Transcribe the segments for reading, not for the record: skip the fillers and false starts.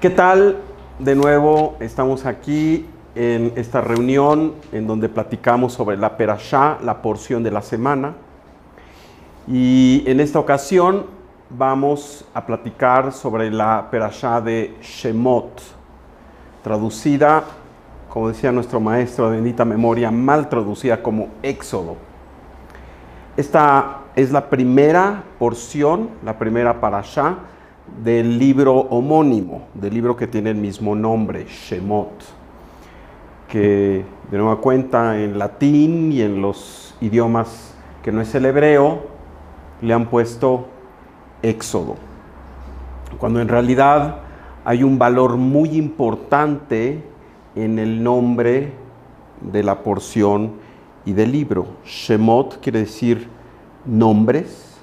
¿Qué tal? De nuevo estamos aquí en esta reunión en donde platicamos sobre la Perashá, la porción de la semana. Y en esta ocasión vamos a platicar sobre la Perashá de Shemot, traducida, como decía nuestro maestro de bendita memoria, mal traducida como Éxodo. Esta es la primera porción, la primera Perashá del libro homónimo, del libro que tiene el mismo nombre, Shemot, que de nueva cuenta en latín y en los idiomas que no es el hebreo le han puesto Éxodo, cuando en realidad hay un valor muy importante en el nombre de la porción y del libro. Shemot quiere decir nombres,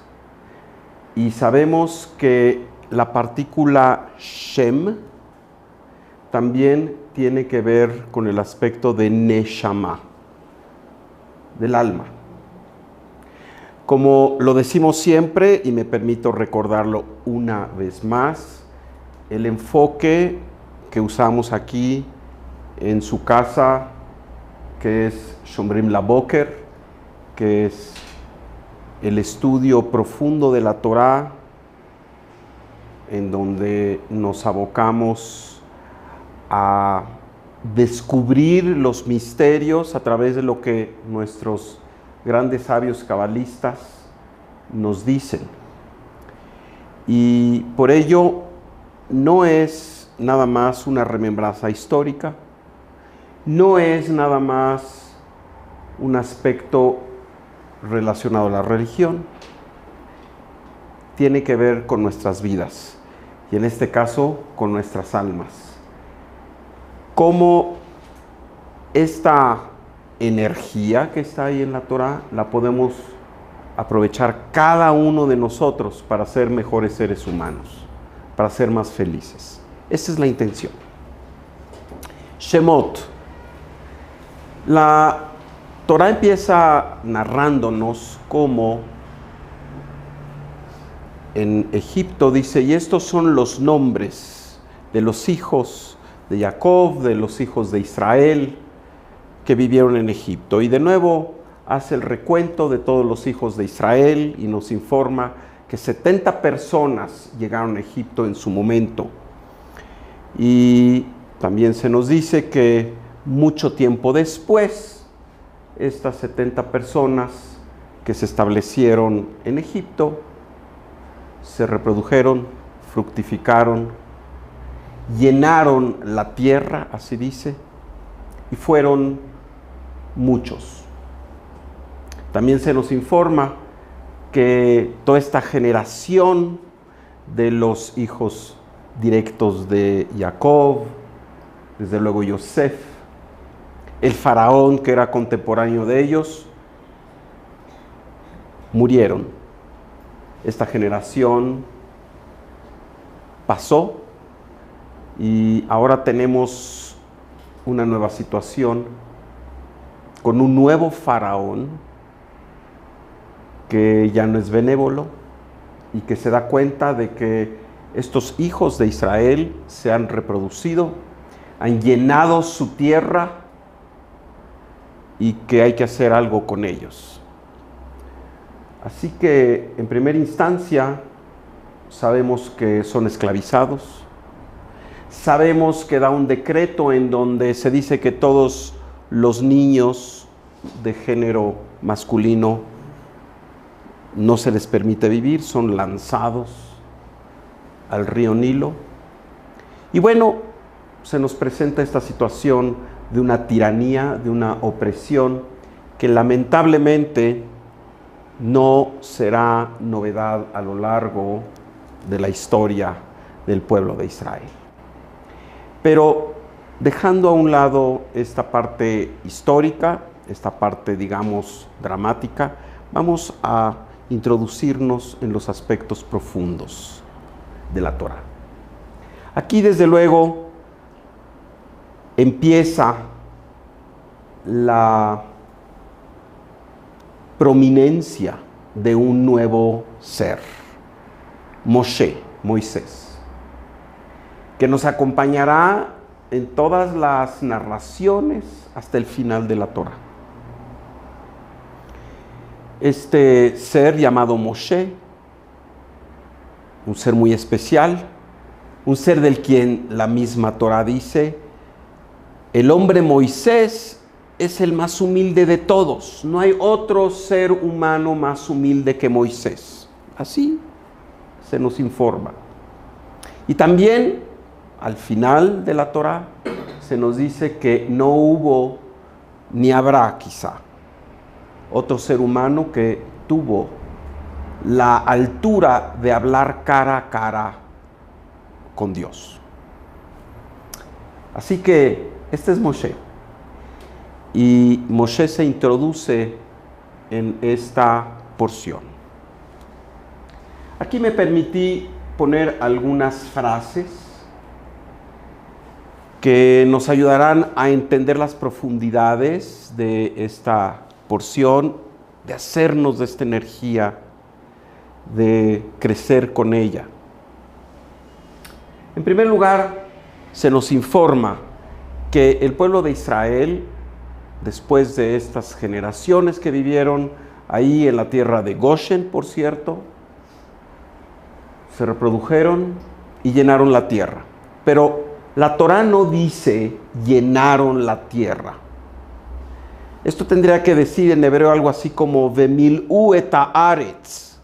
y sabemos que la partícula Shem también tiene que ver con el aspecto de Neshama, del alma. Como lo decimos siempre, y me permito recordarlo una vez más, el enfoque que usamos aquí en su casa, que es Shomrim Laboker, que es el estudio profundo de la Torá, en donde nos abocamos a descubrir los misterios a través de lo que nuestros grandes sabios cabalistas nos dicen. Y por ello no es nada más una remembranza histórica, no es nada más un aspecto relacionado a la religión, tiene que ver con nuestras vidas, y en este caso con nuestras almas. Cómo esta energía que está ahí en la Torá la podemos aprovechar cada uno de nosotros para ser mejores seres humanos, para ser más felices. Esa es la intención. Shemot. La Torá empieza narrándonos cómo en Egipto dice, y estos son los nombres de los hijos de Jacob, de los hijos de Israel que vivieron en Egipto. Y de nuevo hace el recuento de todos los hijos de Israel y nos informa que 70 personas llegaron a Egipto en su momento. Y también se nos dice que mucho tiempo después, estas 70 personas que se establecieron en Egipto se reprodujeron, fructificaron, llenaron la tierra, así dice, y fueron muchos. También se nos informa que toda esta generación de los hijos directos de Jacob, desde luego Yosef, el faraón que era contemporáneo de ellos, murieron. Esta generación pasó y ahora tenemos una nueva situación con un nuevo faraón que ya no es benévolo y que se da cuenta de que estos hijos de Israel se han reproducido, han llenado su tierra y que hay que hacer algo con ellos. Así que en primera instancia sabemos que son esclavizados, sabemos que da un decreto en donde se dice que todos los niños de género masculino no se les permite vivir, son lanzados al río Nilo. Y bueno, se nos presenta esta situación de una tiranía, de una opresión que lamentablemente no será novedad a lo largo de la historia del pueblo de Israel. Pero dejando a un lado esta parte histórica, esta parte, digamos, dramática, vamos a introducirnos en los aspectos profundos de la Torá. Aquí, desde luego, empieza la prominencia de un nuevo ser, Moshe, Moisés. que nos acompañará en todas las narraciones hasta el final de la Torá. Este ser llamado Moshe, un ser muy especial, un ser del quien la misma Torá dice, el hombre Moisés es el más humilde de todos, no hay otro ser humano más humilde que Moisés. Así se nos informa. Y también al final de la Torá se nos dice que no hubo ni habrá quizá otro ser humano que tuvo la altura de hablar cara a cara con Dios. Así que este es Moshe. Y Moshe se introduce en esta porción. Aquí me permití poner algunas frases que nos ayudarán a entender las profundidades de esta porción, de hacernos de esta energía, de crecer con ella. En primer lugar, se nos informa que el pueblo de Israel, después de estas generaciones que vivieron ahí en la tierra de Goshen, por cierto, se reprodujeron y llenaron la tierra. Pero la Torá no dice llenaron la tierra. Esto tendría que decir en hebreo algo así como Vemil'u et haaretz.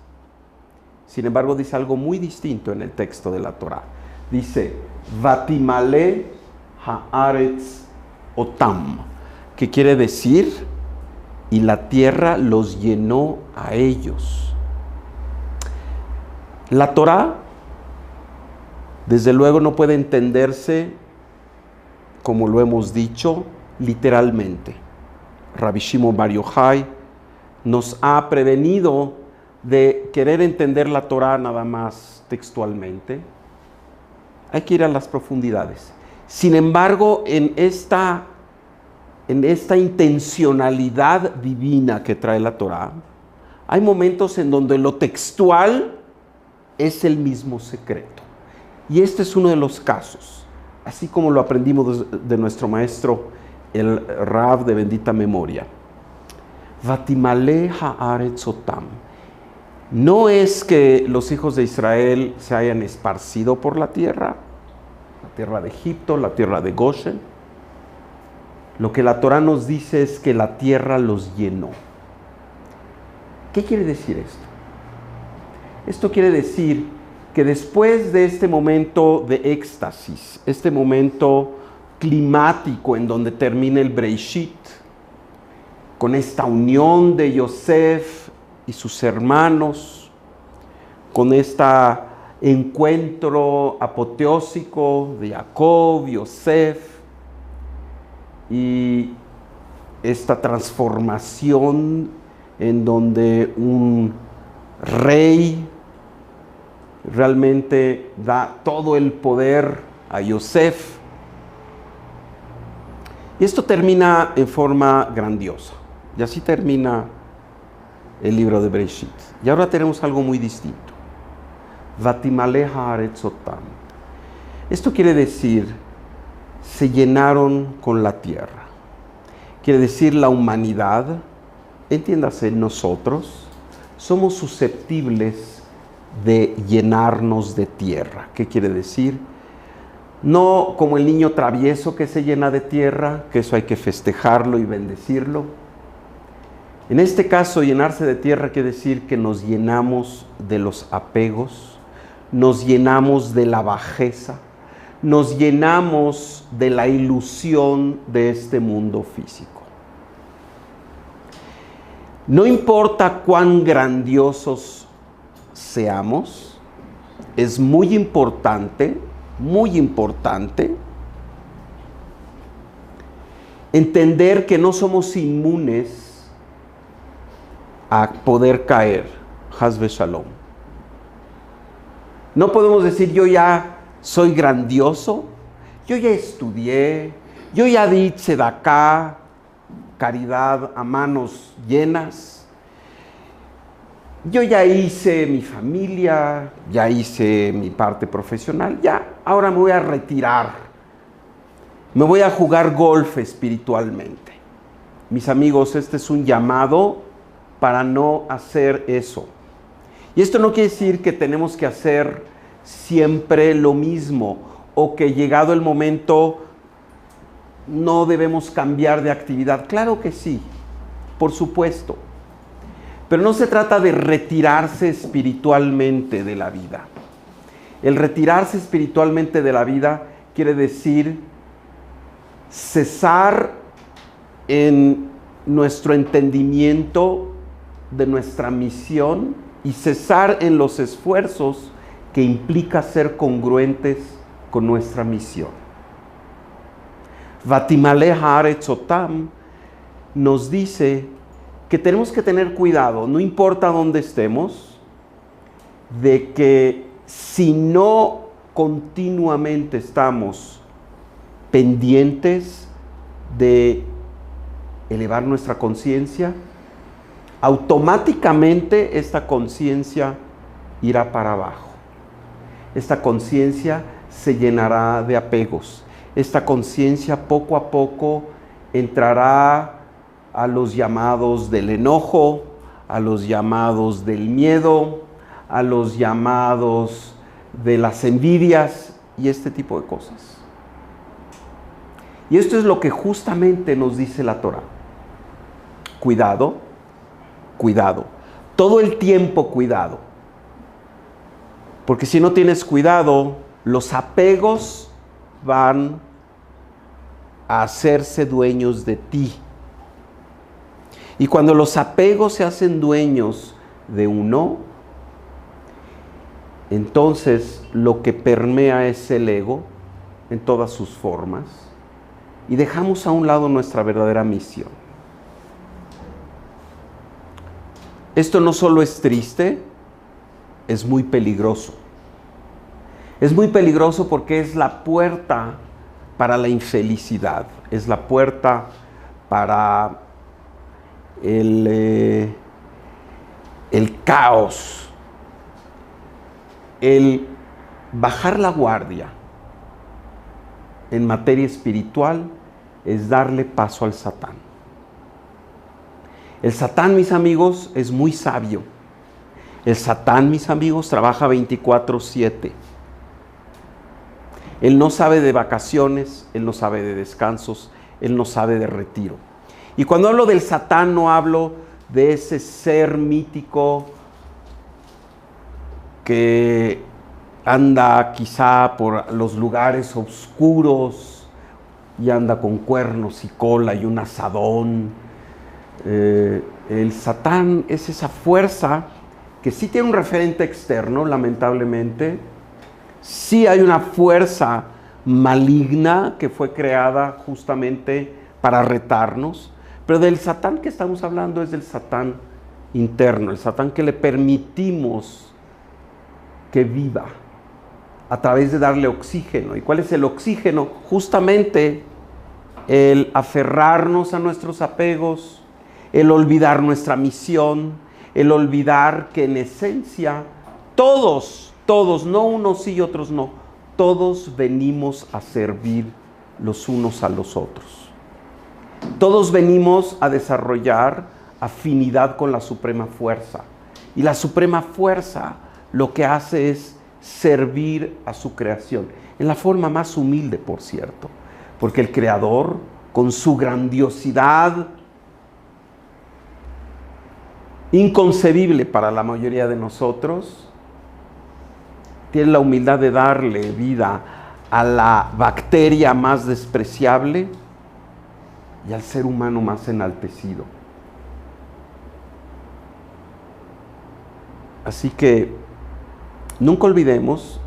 Sin embargo, dice algo muy distinto en el texto de la Torá. Dice Vatimale haaretz otam, que quiere decir y la tierra los llenó a ellos. La Torá, desde luego, no puede entenderse, como lo hemos dicho, literalmente. Rabbi Shimon Bar Yochai nos ha prevenido de querer entender la Torá nada más textualmente. Hay que ir a las profundidades. Sin embargo, en esta intencionalidad divina que trae la Torá, hay momentos en donde lo textual es el mismo secreto. Y este es uno de los casos, así como lo aprendimos de nuestro maestro, el Rav de bendita memoria. Vatimale haaretz otam. No es que los hijos de Israel se hayan esparcido por la tierra de Egipto, la tierra de Goshen. Lo que la Torá nos dice es que la tierra los llenó. ¿Qué quiere decir esto? Esto quiere decir que después de este momento de éxtasis, este momento climático en donde termina el Breishit, con esta unión de Yosef y sus hermanos, con este encuentro apoteósico de Jacob, Yosef, y esta transformación en donde un rey realmente da todo el poder a Yosef. Y esto termina en forma grandiosa. Y así termina el libro de Bereshit. Y ahora tenemos algo muy distinto. Vatimale haaretz otam. Esto quiere decir, se llenaron con la tierra. Quiere decir la humanidad, entiéndase, nosotros, somos susceptibles de llenarnos de tierra. ¿Qué quiere decir? No como el niño travieso que se llena de tierra, que eso hay que festejarlo y bendecirlo. En este caso, llenarse de tierra quiere decir que nos llenamos de los apegos, nos llenamos de la bajeza, nos llenamos de la ilusión de este mundo físico. No importa cuán grandiosos seamos, es muy importante entender que no somos inmunes a poder caer. Hasbe Shalom. No podemos decir, yo ya soy grandioso, yo ya estudié, yo ya di tzedaká, caridad a manos llenas, yo ya hice mi familia, ya hice mi parte profesional, ya ahora me voy a retirar, me voy a jugar golf espiritualmente. Mis amigos, este es un llamado para no hacer eso. Y esto no quiere decir que tenemos que hacer siempre lo mismo o que llegado el momento no debemos cambiar de actividad. Claro que sí, por supuesto. Pero no se trata de retirarse espiritualmente de la vida. El retirarse espiritualmente de la vida quiere decir cesar en nuestro entendimiento de nuestra misión y cesar en los esfuerzos que implica ser congruentes con nuestra misión. Vatimale haaretz otam nos dice que tenemos que tener cuidado, no importa dónde estemos, de que si no continuamente estamos pendientes de elevar nuestra conciencia, automáticamente esta conciencia irá para abajo. Esta conciencia se llenará de apegos. Esta conciencia poco a poco entrará a los llamados del enojo, a los llamados del miedo, a los llamados de las envidias y este tipo de cosas. Y esto es lo que justamente nos dice la Torá. Cuidado, cuidado. Todo el tiempo cuidado. Porque si no tienes cuidado, los apegos van a hacerse dueños de ti. Y cuando los apegos se hacen dueños de uno, entonces lo que permea es el ego en todas sus formas y dejamos a un lado nuestra verdadera misión. Esto no solo es triste, es muy peligroso. Es muy peligroso porque es la puerta para la infelicidad, es la puerta para el caos, el bajar la guardia en materia espiritual es darle paso al Satán. El Satán, mis amigos, es muy sabio. El Satán, mis amigos, trabaja 24/7. Él no sabe de vacaciones, él no sabe de descansos, él no sabe de retiro. Y cuando hablo del Satán no hablo de ese ser mítico que anda quizá por los lugares oscuros y anda con cuernos y cola y un asadón. El Satán es esa fuerza que sí tiene un referente externo, lamentablemente. Sí hay una fuerza maligna que fue creada justamente para retarnos, pero del Satán que estamos hablando es del Satán interno, el Satán que le permitimos que viva a través de darle oxígeno. ¿Y cuál es el oxígeno? Justamente el aferrarnos a nuestros apegos, el olvidar nuestra misión, el olvidar que en esencia todos, no unos sí y otros no, todos venimos a servir los unos a los otros. Todos venimos a desarrollar afinidad con la Suprema Fuerza. Y la Suprema Fuerza lo que hace es servir a su creación, en la forma más humilde, por cierto, porque el Creador, con su grandiosidad inconcebible para la mayoría de nosotros, tiene la humildad de darle vida a la bacteria más despreciable y al ser humano más enaltecido. Así que nunca olvidemos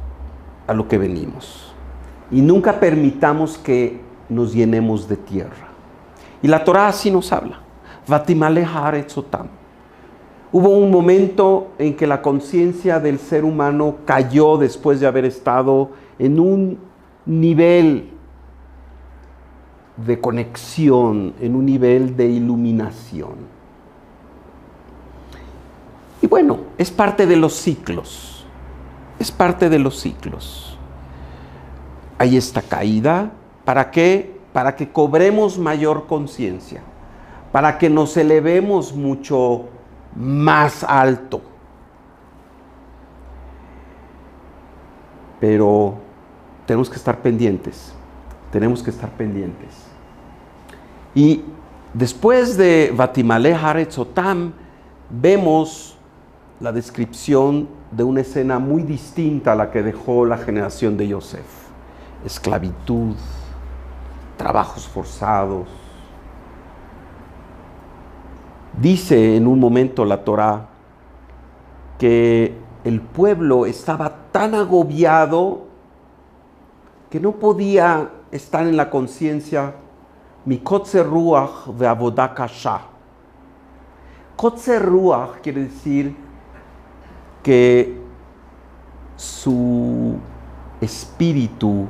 a lo que venimos y nunca permitamos que nos llenemos de tierra. Y la Torá así nos habla. Vatimale haaretz otam. Hubo un momento en que la conciencia del ser humano cayó después de haber estado en un nivel de conexión, en un nivel de iluminación. Y bueno, es parte de los ciclos, es parte de los ciclos. hay esta caída. ¿Para qué? Para que cobremos mayor conciencia, para que nos elevemos mucho más alto. Pero tenemos que estar pendientes, Y después de Vatimale Haaretz Otam, vemos la descripción de una escena muy distinta a la que dejó la generación de Yosef. Esclavitud, trabajos forzados. Dice en un momento la Torá que el pueblo estaba tan agobiado que no podía estar en la conciencia Mikotze Ruach ve'avodah kasha. Kotze Ruach quiere decir que su espíritu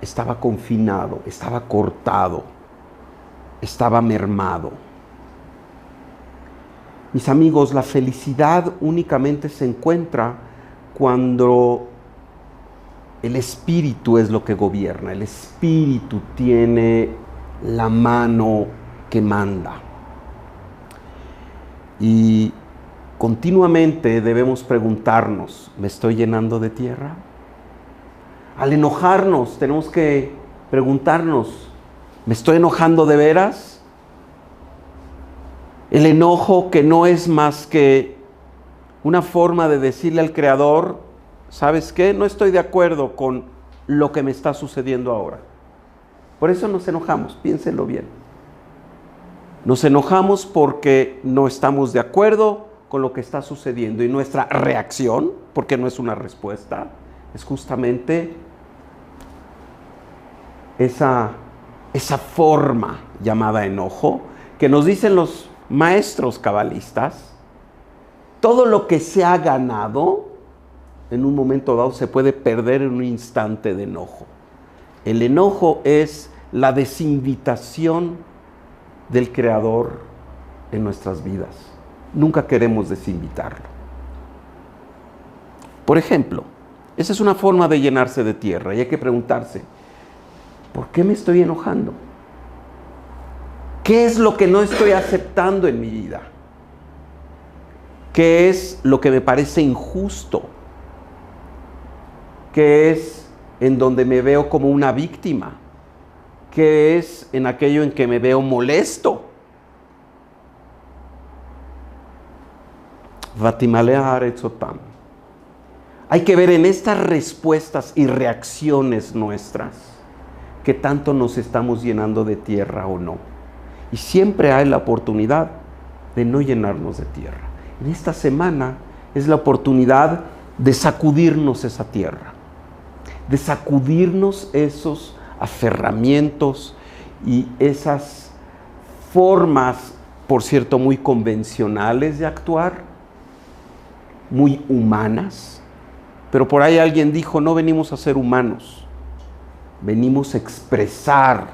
estaba confinado, estaba cortado, estaba mermado. Mis amigos, la felicidad únicamente se encuentra cuando el espíritu es lo que gobierna, el espíritu tiene la mano que manda. Y continuamente debemos preguntarnos, ¿me estoy llenando de tierra? Al enojarnos tenemos que preguntarnos, ¿me estoy enojando de veras? El enojo, que no es más que una forma de decirle al Creador, ¿sabes qué? No estoy de acuerdo con lo que me está sucediendo ahora. Por eso nos enojamos, piénsenlo bien. Nos enojamos porque no estamos de acuerdo con lo que está sucediendo, y nuestra reacción, porque no es una respuesta, es justamente esa forma llamada enojo, que nos dicen los maestros cabalistas. Todo lo que se ha ganado en un momento dado se puede perder en un instante de enojo. El enojo es la desinvitación del Creador en nuestras vidas. Nunca queremos desinvitarlo. Por ejemplo, esa es una forma de llenarse de tierra, y hay que preguntarse, ¿por qué me estoy enojando? ¿Qué es lo que no estoy aceptando en mi vida? ¿Qué es lo que me parece injusto? ¿Qué es en donde me veo como una víctima? ¿Qué es en aquello en que me veo molesto? Vatimale Haaretz Otam. Hay que ver en estas respuestas y reacciones nuestras qué tanto nos estamos llenando de tierra o no. Y siempre hay la oportunidad de no llenarnos de tierra. En esta semana es la oportunidad de sacudirnos esa tierra, de sacudirnos esos aferramientos y esas formas, por cierto, muy convencionales de actuar, muy humanas. Pero por ahí alguien dijo, no venimos a ser humanos, venimos a expresar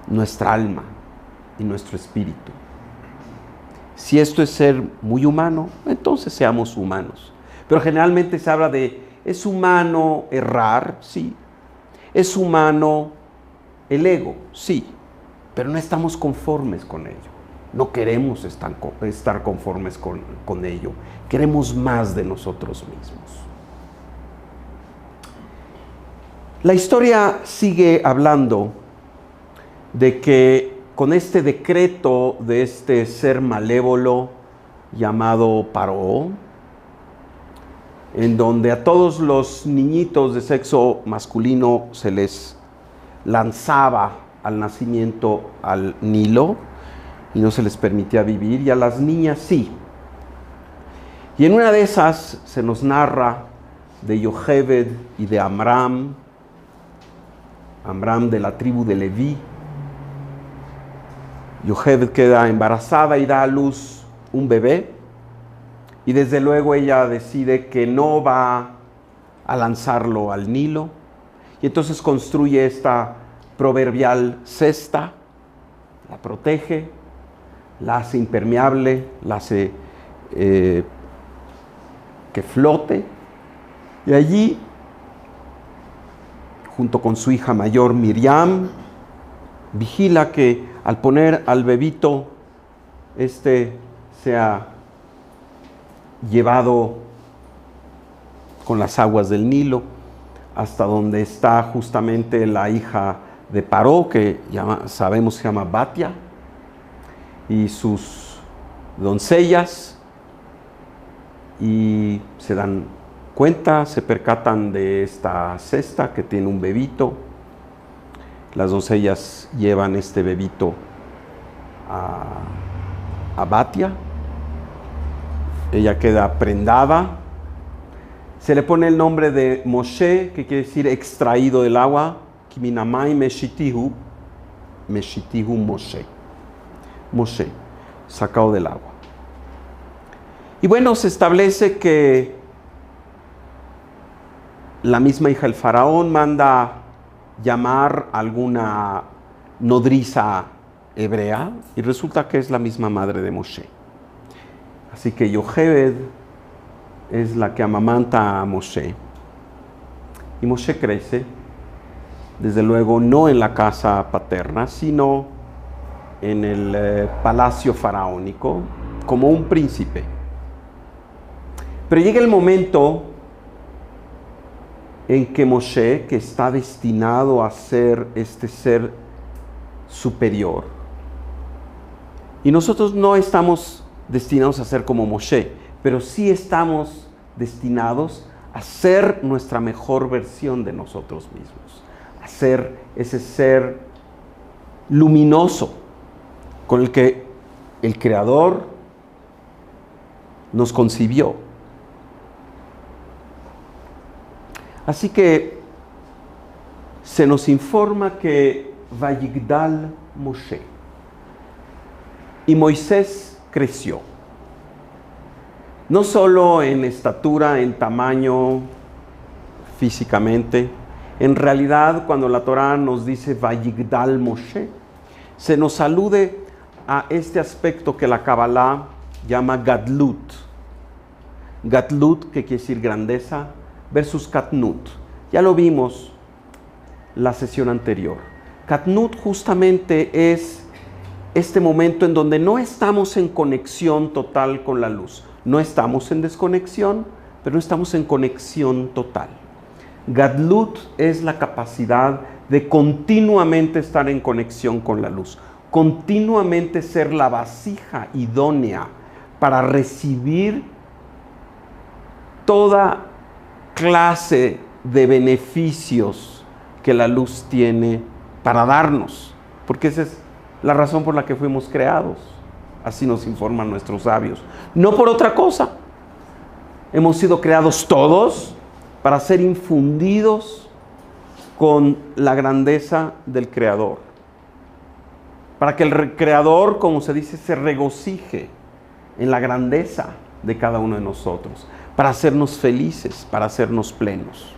nuestra alma y nuestro espíritu. Si esto es ser muy humano, entonces seamos humanos. Pero generalmente se habla de, ¿es humano errar? Sí. ¿Es humano el ego? Sí. Pero no estamos conformes con ello. No queremos estar conformes con ello. Queremos más de nosotros mismos. La historia sigue hablando de que con este decreto de este ser malévolo llamado Paró, en donde a todos los niñitos de sexo masculino se les lanzaba al nacimiento al Nilo y no se les permitía vivir, y a las niñas sí. Y en una de esas se nos narra de Yocheved y de Amram de la tribu de Leví. Yocheved queda embarazada y da a luz un bebé, y desde luego ella decide que no va a lanzarlo al Nilo, y entonces construye esta proverbial cesta, la protege, la hace impermeable, la hace que flote, y allí junto con su hija mayor Miriam, vigila que al poner al bebito, sea llevado con las aguas del Nilo hasta donde está justamente la hija de Paró, que sabemos se llama Batia, y sus doncellas, y se dan cuenta, se percatan de esta cesta que tiene un bebito. Las doncellas llevan este bebito a Batia. Ella queda prendada. Se le pone el nombre de Moshe, que quiere decir extraído del agua. Kiminamai meshitihu, meshitihu Moshe. Moshe, sacado del agua. Y bueno, se establece que la misma hija del faraón manda llamar a alguna nodriza hebrea y resulta que es la misma madre de Moshe. Así que Yocheved es la que amamanta a Moshe. Y Moshe crece, desde luego no en la casa paterna, sino en el palacio faraónico, como un príncipe. Pero llega el momento en que Moshe, que está destinado a ser este ser superior, y nosotros no estamos destinados a ser como Moshe, pero sí estamos destinados a ser nuestra mejor versión de nosotros mismos, a ser ese ser luminoso con el que el Creador nos concibió. Así que se nos informa que Vayigdal Moshe, y Moisés creció. No solo en estatura, en tamaño, físicamente. En realidad, cuando la Torá nos dice Vayigdal Moshe, se nos alude a este aspecto que la Kabbalah llama Gadlut. Gadlut, que quiere decir grandeza, versus Katnut. Ya lo vimos la sesión anterior. Katnut justamente es este momento en donde no estamos en conexión total con la luz. No estamos en desconexión, pero no estamos en conexión total. Gadlut es la capacidad de continuamente estar en conexión con la luz, continuamente ser la vasija idónea para recibir toda clase de beneficios que la luz tiene para darnos, porque esa es la razón por la que fuimos creados. Así nos informan nuestros sabios. No por otra cosa. Hemos sido creados todos para ser infundidos con la grandeza del Creador. Para que el Creador, como se dice, se regocije en la grandeza de cada uno de nosotros. Para hacernos felices, para hacernos plenos.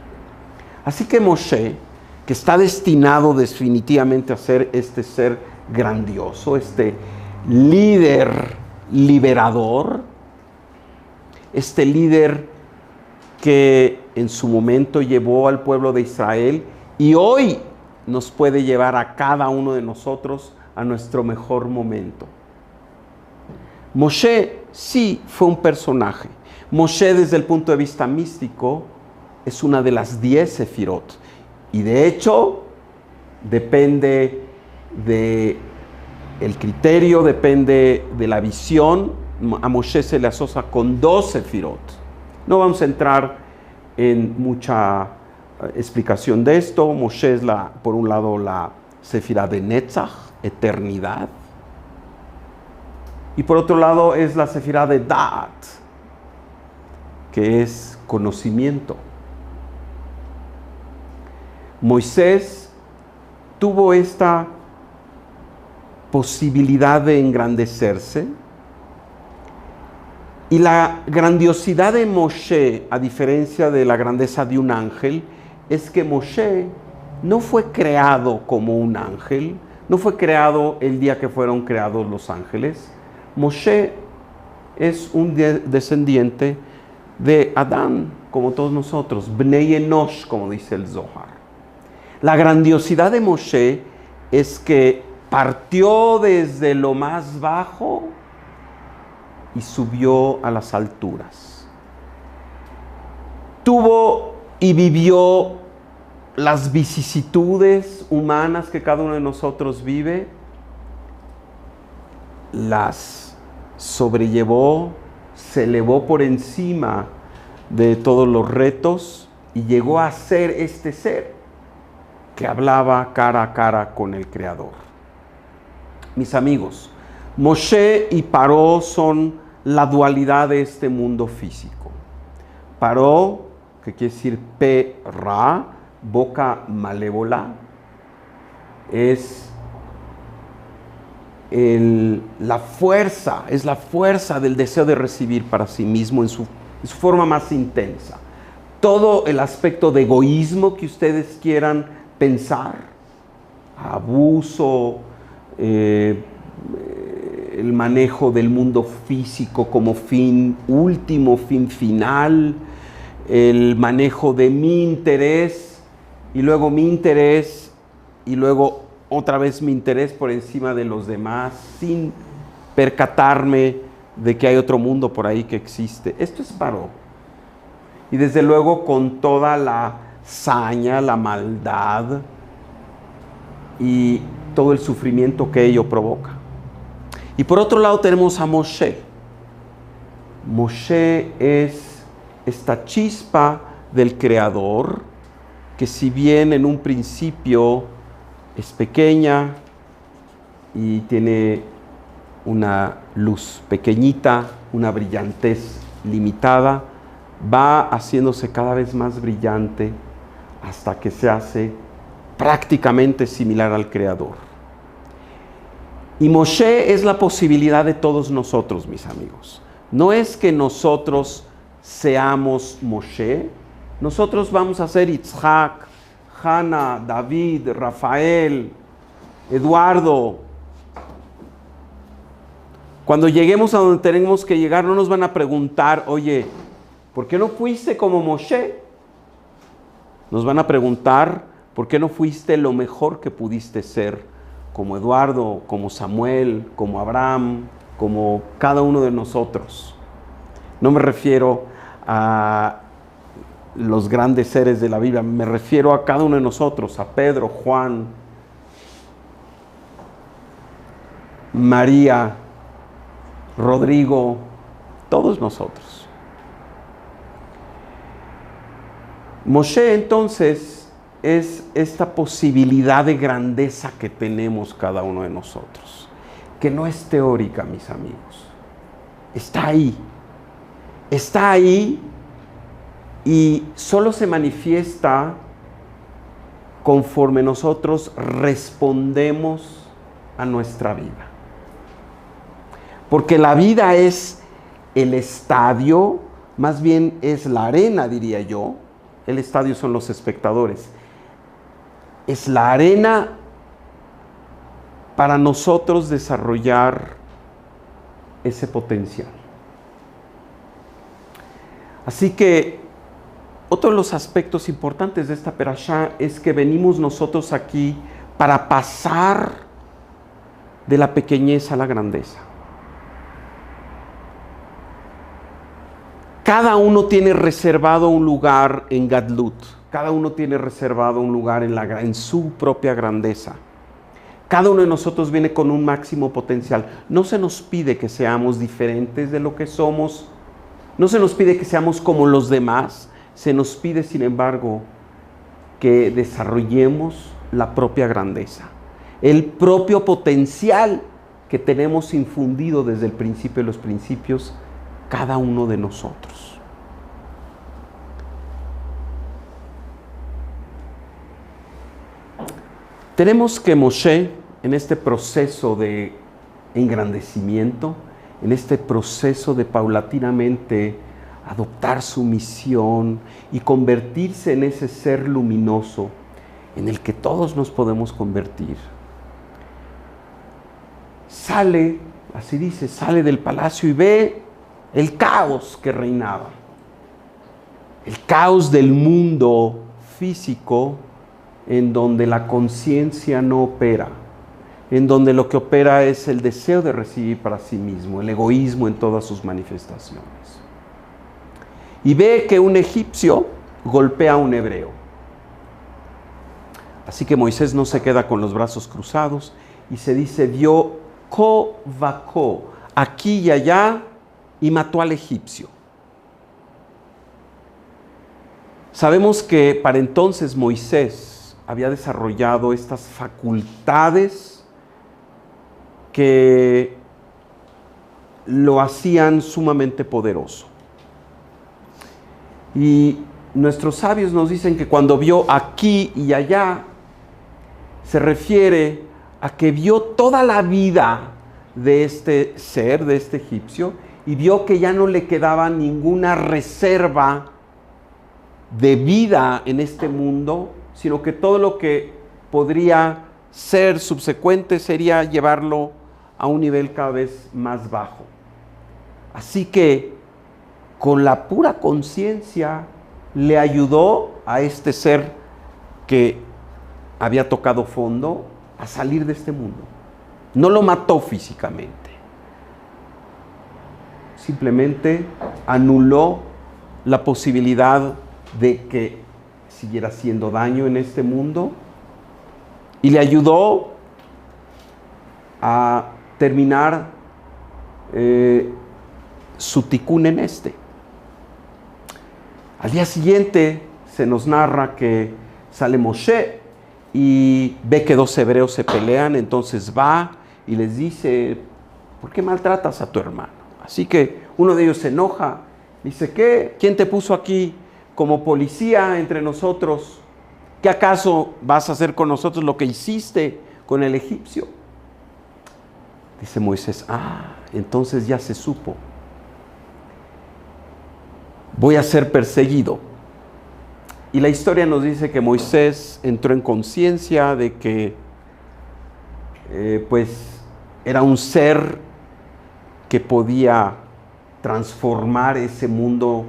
Así que Moshe, que está destinado definitivamente a ser este ser grandioso, este líder liberador, este líder que en su momento llevó al pueblo de Israel y hoy nos puede llevar a cada uno de nosotros a nuestro mejor momento. Moshe sí fue un personaje. Moshe, desde el punto de vista místico, es una de las 10 sefirot y de hecho depende de el criterio, depende de la visión. A Moshe se le asocia con 2 sefirot. No vamos a entrar en mucha explicación de esto. Moshe es por un lado la sefirá de Netzach, eternidad, y por otro lado es la sefirá de Da'at, que es conocimiento. Moisés tuvo esta posibilidad de engrandecerse y la grandiosidad de Moshe, a diferencia de la grandeza de un ángel, es que Moshe no fue creado como un ángel, no fue creado el día que fueron creados los ángeles. Moshe es un descendiente de Adán, como todos nosotros, Bnei Enosh, como dice el Zohar. La grandiosidad de Moshe es que partió desde lo más bajo y subió a las alturas. Tuvo y vivió las vicisitudes humanas que cada uno de nosotros vive, las sobrellevó, se elevó por encima de todos los retos y llegó a ser este ser que hablaba cara a cara con el Creador. Mis amigos, Moshe y Paró son la dualidad de este mundo físico. Paró, que quiere decir Pe-Ra, boca malévola, es la fuerza del deseo de recibir para sí mismo en su forma más intensa. Todo el aspecto de egoísmo que ustedes quieran pensar, abuso, el manejo del mundo físico como fin último, fin final, el manejo de mi interés y luego mi interés y luego otra vez mi interés por encima de los demás sin percatarme de que hay otro mundo por ahí que existe. Esto es Paró. Y desde luego con toda la saña, la maldad y todo el sufrimiento que ello provoca. Y por otro lado tenemos a Moshe. Moshe es esta chispa del Creador que, si bien en un principio es pequeña y tiene una luz pequeñita, una brillantez limitada, va haciéndose cada vez más brillante hasta que se hace prácticamente similar al Creador. Y Moshe es la posibilidad de todos nosotros, mis amigos. No es que nosotros seamos Moshe, nosotros vamos a ser Yitzhak, Hannah, David, Rafael, Eduardo. Cuando lleguemos a donde tenemos que llegar, no nos van a preguntar, oye, ¿por qué no fuiste como Moshe? Nos van a preguntar, ¿por qué no fuiste lo mejor que pudiste ser? Como Eduardo, como Samuel, como Abraham, como cada uno de nosotros. No me refiero a los grandes seres de la Biblia, me refiero a cada uno de nosotros, a Pedro, Juan, María, Rodrigo, todos nosotros. Moshe entonces es esta posibilidad de grandeza que tenemos cada uno de nosotros, que no es teórica, mis amigos, está ahí y solo se manifiesta conforme nosotros respondemos a nuestra vida. Porque la vida es el estadio, más bien es la arena, diría yo. El estadio son los espectadores. Es la arena para nosotros desarrollar ese potencial. Así que otro de los aspectos importantes de esta perashá es que venimos nosotros aquí para pasar de la pequeñez a la grandeza. Cada uno tiene reservado un lugar en Gadlut. Cada uno tiene reservado un lugar en su propia grandeza. Cada uno de nosotros viene con un máximo potencial. No se nos pide que seamos diferentes de lo que somos. No se nos pide que seamos como los demás. Se nos pide, sin embargo, que desarrollemos la propia grandeza. El propio potencial que tenemos infundido desde el principio de los principios, cada uno de nosotros. Tenemos que Moshe, en este proceso de engrandecimiento, en este proceso de paulatinamente adoptar su misión y convertirse en ese ser luminoso en el que todos nos podemos convertir, sale, así dice, sale del palacio y ve el caos que reinaba. El caos del mundo físico en donde la conciencia no opera, en donde lo que opera es el deseo de recibir para sí mismo, el egoísmo en todas sus manifestaciones. Y ve que un egipcio golpea a un hebreo. Así que Moisés no se queda con los brazos cruzados y se dice, vio ko vako, aquí y allá, y mató al egipcio. Sabemos que para entonces Moisés había desarrollado estas facultades que lo hacían sumamente poderoso. Y nuestros sabios nos dicen que cuando vio aquí y allá, se refiere a que vio toda la vida de este ser, de este egipcio, y vio que ya no le quedaba ninguna reserva de vida en este mundo, sino que todo lo que podría ser subsecuente sería llevarlo a un nivel cada vez más bajo. Así que con la pura conciencia le ayudó a este ser que había tocado fondo a salir de este mundo. No lo mató físicamente, simplemente anuló la posibilidad de que siguiera haciendo daño en este mundo y le ayudó a terminar su ticún en este. Al día siguiente se nos narra que sale Moshe y ve que dos hebreos se pelean, entonces va y les dice, ¿por qué maltratas a tu hermano? Así que uno de ellos se enoja, dice, ¿qué? ¿Quién te puso aquí como policía entre nosotros? ¿Qué acaso vas a hacer con nosotros lo que hiciste con el egipcio? Dice Moisés, entonces ya se supo. Voy a ser perseguido. Y la historia nos dice que Moisés entró en conciencia de que pues era un ser que podía transformar ese mundo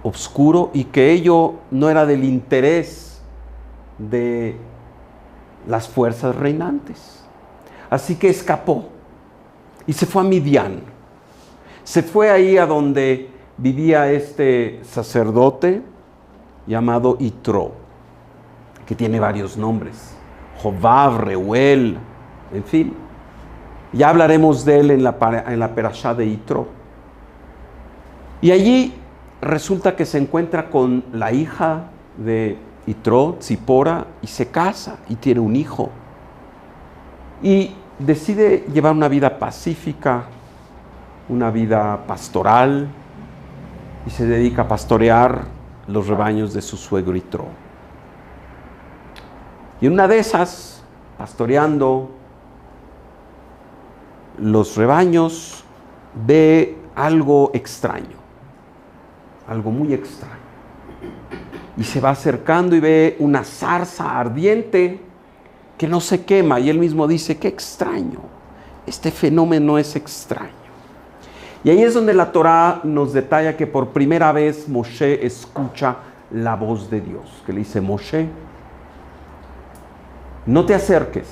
oscuro y que ello no era del interés de las fuerzas reinantes. Así que escapó y se fue a Midian. Se fue ahí a donde vivía este sacerdote llamado Yitro, que tiene varios nombres, Jobab, Reuel, en fin. Ya hablaremos de él en la perashá de Yitro. Y allí resulta que se encuentra con la hija de Yitro, Tzipora, y se casa y tiene un hijo. Y decide llevar una vida pacífica, una vida pastoral, y se dedica a pastorear los rebaños de su suegro Yitro. Y en una de esas, pastoreando los rebaños, ve algo extraño, algo muy extraño. Y se va acercando y ve una zarza ardiente que no se quema. Y él mismo dice, qué extraño, este fenómeno es extraño. Y ahí es donde la Torá nos detalla que por primera vez Moshe escucha la voz de Dios, que le dice, Moshe, no te acerques,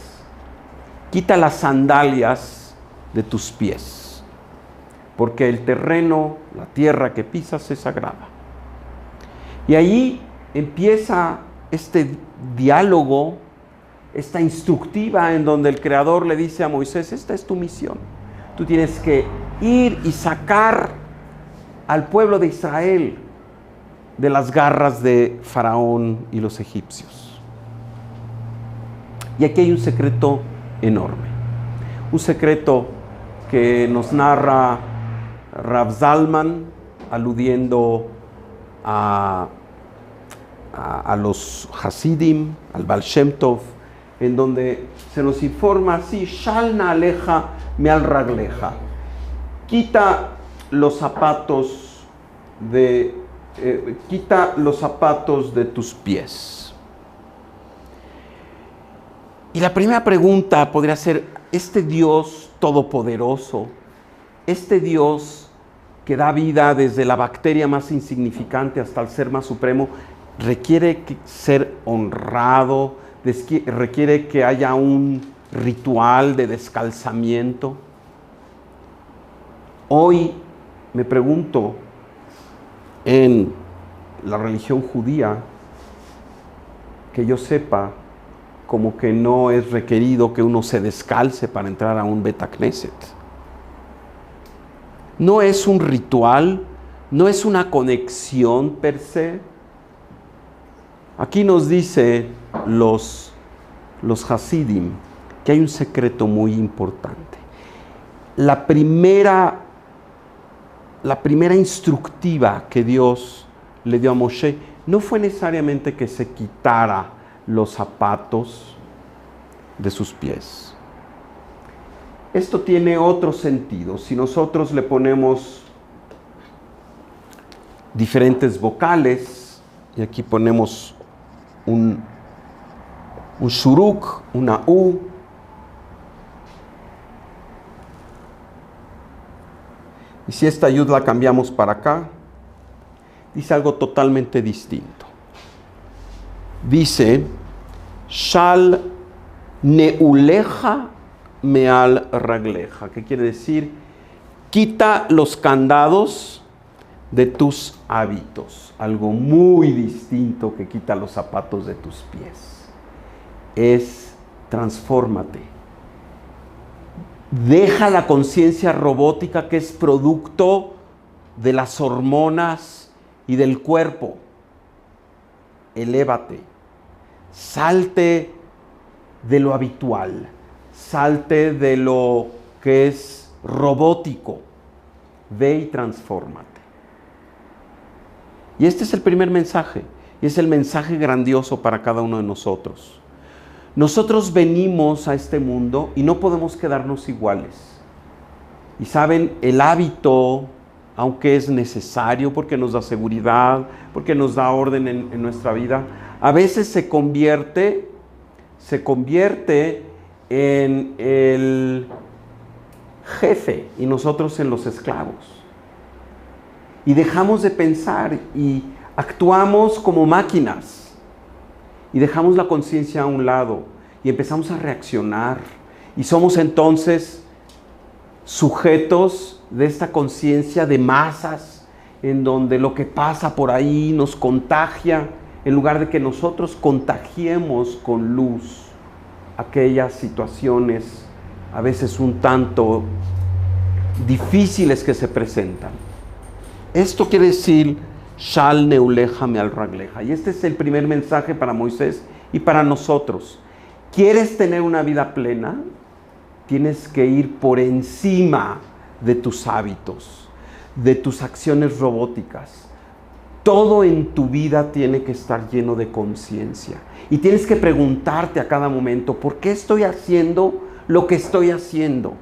quita las sandalias de tus pies, porque el terreno, la tierra que pisas es sagrada. Y ahí empieza este diálogo, esta instructiva en donde el Creador le dice a Moisés, esta es tu misión. Tú tienes que ir y sacar al pueblo de Israel de las garras de Faraón y los egipcios. Y aquí hay un secreto enorme, un secreto que nos narra Rav Zalman, aludiendo a los Hasidim, al Baal Shem Tov, en donde se nos informa así, Shalna aleja me al ragleja, quita los zapatos de tus pies. Y la primera pregunta podría ser, este Dios todopoderoso, este Dios que da vida desde la bacteria más insignificante hasta el ser más supremo, requiere ser honrado, requiere que haya un ritual de descalzamiento. Hoy me pregunto, en la religión judía, que yo sepa, como que no es requerido que uno se descalce para entrar a un Bet Knesset. No es un ritual, no es una conexión per se. Aquí nos dice los Hasidim que hay un secreto muy importante. La primera instructiva que Dios le dio a Moshe no fue necesariamente que se quitara los zapatos de sus pies. Esto tiene otro sentido. Si nosotros le ponemos diferentes vocales, y aquí ponemos un shuruk, una U, y si esta yud la cambiamos para acá, dice algo totalmente distinto. Dice, Shal neuleja meal ragleja, que quiere decir, quita los candados de tus hábitos. Algo muy distinto que quita los zapatos de tus pies. Es transfórmate. Deja la conciencia robótica que es producto de las hormonas y del cuerpo. Elévate. Salte de lo habitual. Salte de lo que es robótico. Ve y transfórmate. Y este es el primer mensaje. Y es el mensaje grandioso para cada uno de nosotros. Nosotros venimos a este mundo y no podemos quedarnos iguales. Y saben, el hábito, aunque es necesario porque nos da seguridad, porque nos da orden en nuestra vida, a veces se convierte en el jefe y nosotros en los esclavos. Y dejamos de pensar y actuamos como máquinas. Y dejamos la conciencia a un lado y empezamos a reaccionar. Y somos entonces sujetos de esta conciencia de masas, en donde lo que pasa por ahí nos contagia, en lugar de que nosotros contagiemos con luz aquellas situaciones a veces un tanto difíciles que se presentan. Esto quiere decir Shal neuleja meal ragleja. Y este es el primer mensaje para Moisés y para nosotros. ¿Quieres tener una vida plena? Tienes que ir por encima de tus hábitos, de tus acciones robóticas. Todo en tu vida tiene que estar lleno de conciencia. Y tienes que preguntarte a cada momento, ¿por qué estoy haciendo lo que estoy haciendo?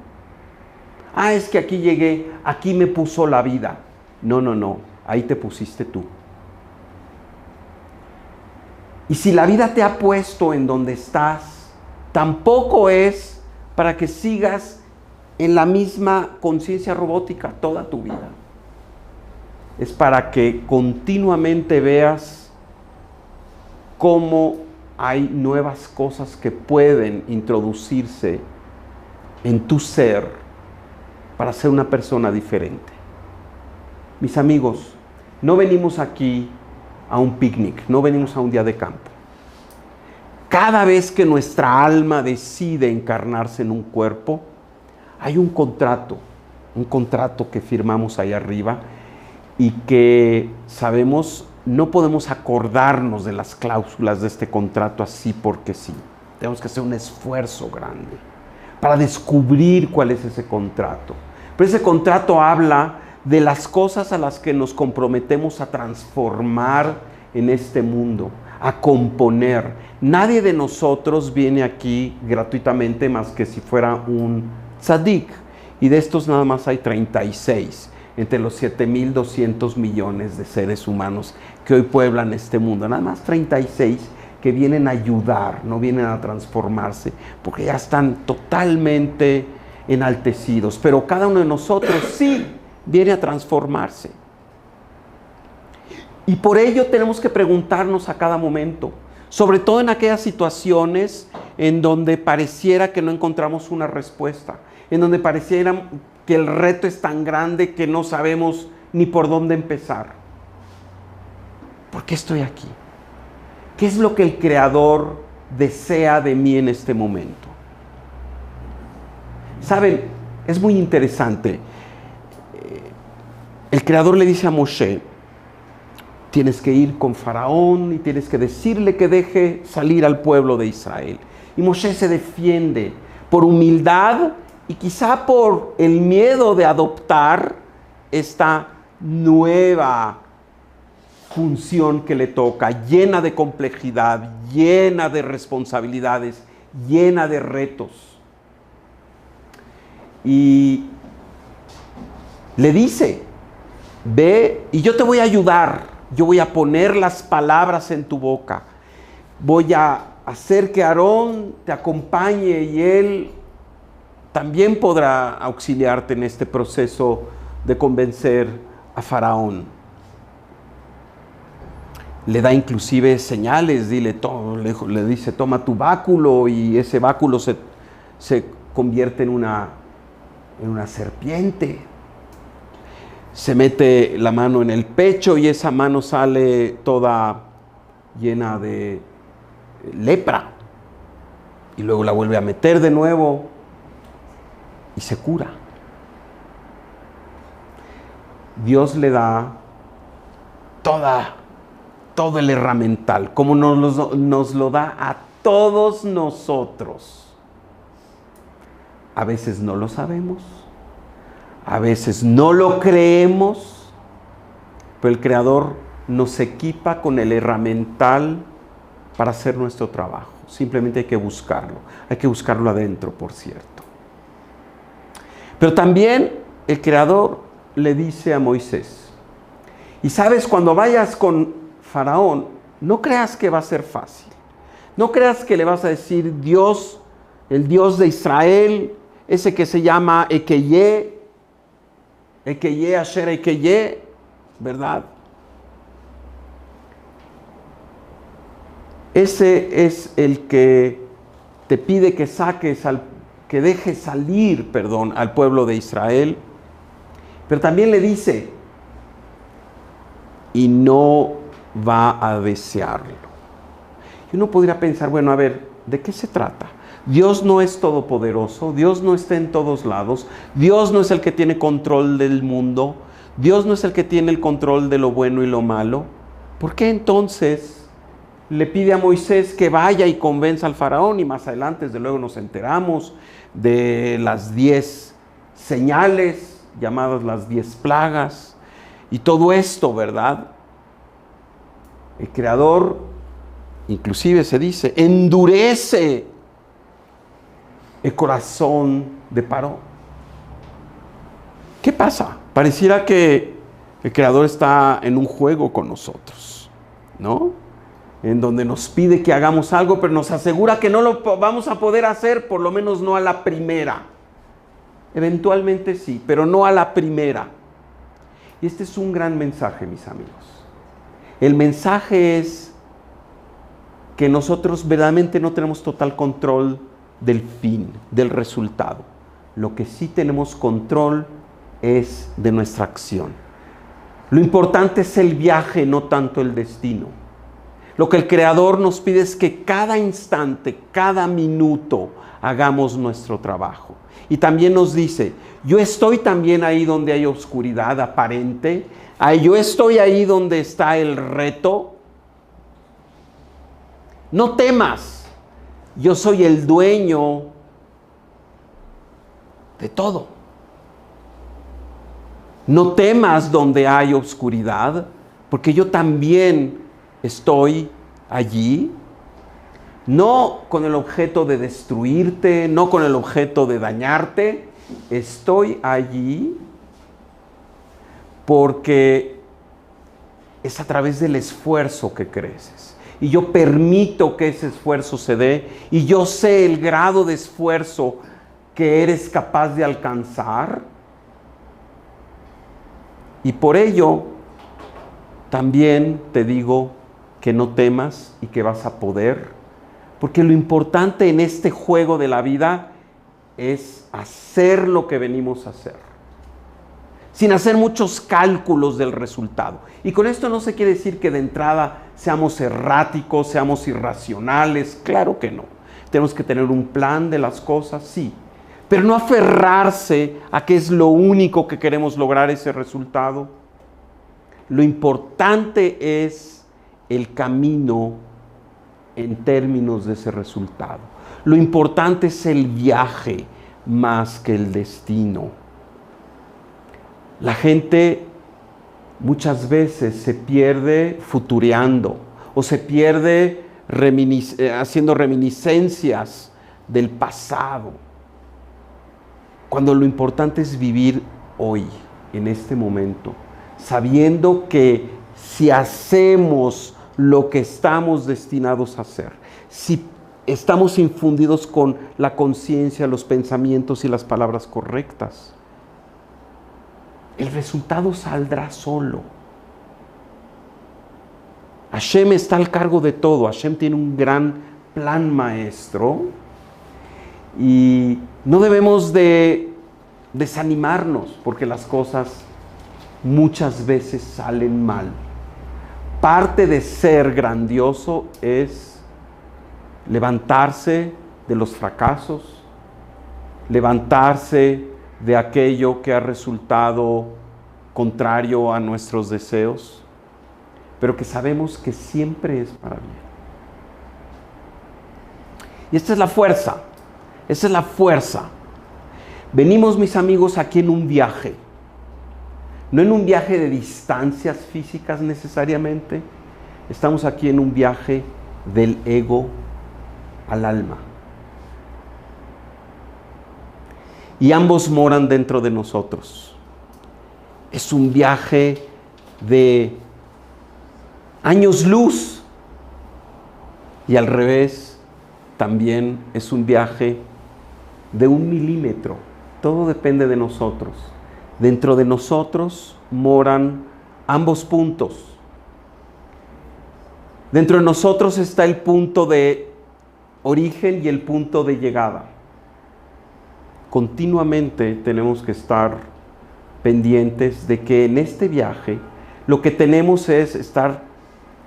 Ah, es que aquí llegué, aquí me puso la vida. No. Ahí te pusiste tú. Y si la vida te ha puesto en donde estás, tampoco es para que sigas en la misma conciencia robótica toda tu vida. Es para que continuamente veas cómo hay nuevas cosas que pueden introducirse en tu ser para ser una persona diferente. Mis amigos, no venimos aquí a un picnic, no venimos a un día de campo. Cada vez que nuestra alma decide encarnarse en un cuerpo, hay un contrato que firmamos ahí arriba y que sabemos, no podemos acordarnos de las cláusulas de este contrato así porque sí. Tenemos que hacer un esfuerzo grande para descubrir cuál es ese contrato. Pero ese contrato habla de las cosas a las que nos comprometemos a transformar en este mundo, a componer. Nadie de nosotros viene aquí gratuitamente más que si fuera un tzadik. Y de estos nada más hay 36 entre los 7.200 millones de seres humanos que hoy pueblan este mundo. Nada más 36 que vienen a ayudar, no vienen a transformarse, porque ya están totalmente enaltecidos. Pero cada uno de nosotros sí viene a transformarse. Y por ello tenemos que preguntarnos a cada momento, sobre todo en aquellas situaciones en donde pareciera que no encontramos una respuesta, en donde pareciera que el reto es tan grande que no sabemos ni por dónde empezar. ¿Por qué estoy aquí? ¿Qué es lo que el Creador desea de mí en este momento? Saben, es muy interesante. El Creador le dice a Moshe: tienes que ir con Faraón y tienes que decirle que deje salir al pueblo de Israel. Y Moshe se defiende por humildad y quizá por el miedo de adoptar esta nueva función que le toca, llena de complejidad, llena de responsabilidades, llena de retos. Y le dice: ve y yo te voy a ayudar, yo voy a poner las palabras en tu boca, voy a hacer que Aarón te acompañe y él también podrá auxiliarte en este proceso de convencer a Faraón. Le da inclusive señales, le dice: toma tu báculo, y ese báculo se convierte en una serpiente. Se mete la mano en el pecho y esa mano sale toda llena de lepra. Y luego la vuelve a meter de nuevo y se cura. Dios le da todo el herramental, como nos lo da a todos nosotros. A veces no lo sabemos, a veces no lo creemos, pero el Creador nos equipa con el herramental para hacer nuestro trabajo. Simplemente hay que buscarlo adentro, por cierto. Pero también el Creador le dice a Moisés: y sabes, cuando vayas con Faraón, no creas que va a ser fácil. No creas que le vas a decir: Dios, el Dios de Israel, ese que se llama Ekeye, Asher Ekeye, ¿verdad? Ese es el que te pide que dejes salir al pueblo de Israel. Pero también le dice: y no va a desearlo. Y uno podría pensar: bueno, a ver, ¿de qué se trata? Dios no es todopoderoso, Dios no está en todos lados, Dios no es el que tiene control del mundo, Dios no es el que tiene el control de lo bueno y lo malo. ¿Por qué entonces le pide a Moisés que vaya y convenza al faraón? Y más adelante, desde luego, nos enteramos de las 10 señales, llamadas las 10 plagas, y todo esto, ¿verdad? El Creador, inclusive se dice, endurece el corazón de Paró. ¿Qué pasa? Pareciera que el Creador está en un juego con nosotros, ¿no? En donde nos pide que hagamos algo, pero nos asegura que no lo vamos a poder hacer, por lo menos no a la primera. Eventualmente sí, pero no a la primera. Y este es un gran mensaje, mis amigos. El mensaje es que nosotros verdaderamente no tenemos total control del fin, del resultado. Lo que sí tenemos control es de nuestra acción. Lo importante es el viaje, no tanto el destino. Lo que el Creador nos pide es que cada instante, cada minuto, hagamos nuestro trabajo. Y también nos dice: yo estoy también ahí donde hay oscuridad aparente, yo estoy ahí donde está el reto. No temas. Yo soy el dueño de todo. No temas donde hay oscuridad, porque yo también estoy allí, no con el objeto de destruirte, no con el objeto de dañarte. Estoy allí porque es a través del esfuerzo que creces. Y yo permito que ese esfuerzo se dé, y yo sé el grado de esfuerzo que eres capaz de alcanzar. Y por ello, también te digo que no temas y que vas a poder, porque lo importante en este juego de la vida es hacer lo que venimos a hacer, sin hacer muchos cálculos del resultado. Y con esto no se quiere decir que de entrada seamos erráticos, seamos irracionales, claro que no. Tenemos que tener un plan de las cosas, sí, pero no aferrarse a que es lo único que queremos lograr ese resultado. Lo importante es el camino en términos de ese resultado. Lo importante es el viaje más que el destino. La gente muchas veces se pierde futureando o se pierde haciendo reminiscencias del pasado, cuando lo importante es vivir hoy, en este momento, sabiendo que si hacemos lo que estamos destinados a hacer, si estamos infundidos con la conciencia, los pensamientos y las palabras correctas, el resultado saldrá solo. Hashem está al cargo de todo. Hashem tiene un gran plan maestro y no debemos de desanimarnos porque las cosas muchas veces salen mal. Parte de ser grandioso es levantarse de los fracasos, levantarse de aquello que ha resultado contrario a nuestros deseos, pero que sabemos que siempre es para bien. Y esta es la fuerza, esa es la fuerza. Venimos, mis amigos, aquí en un viaje, no en un viaje de distancias físicas necesariamente, estamos aquí en un viaje del ego al alma. Y ambos moran dentro de nosotros. Es un viaje de años luz y al revés también es un viaje de 1 milímetro. Todo depende de nosotros. Dentro de nosotros moran ambos puntos. Dentro de nosotros está el punto de origen y el punto de llegada. Continuamente tenemos que estar pendientes de que en este viaje lo que tenemos es estar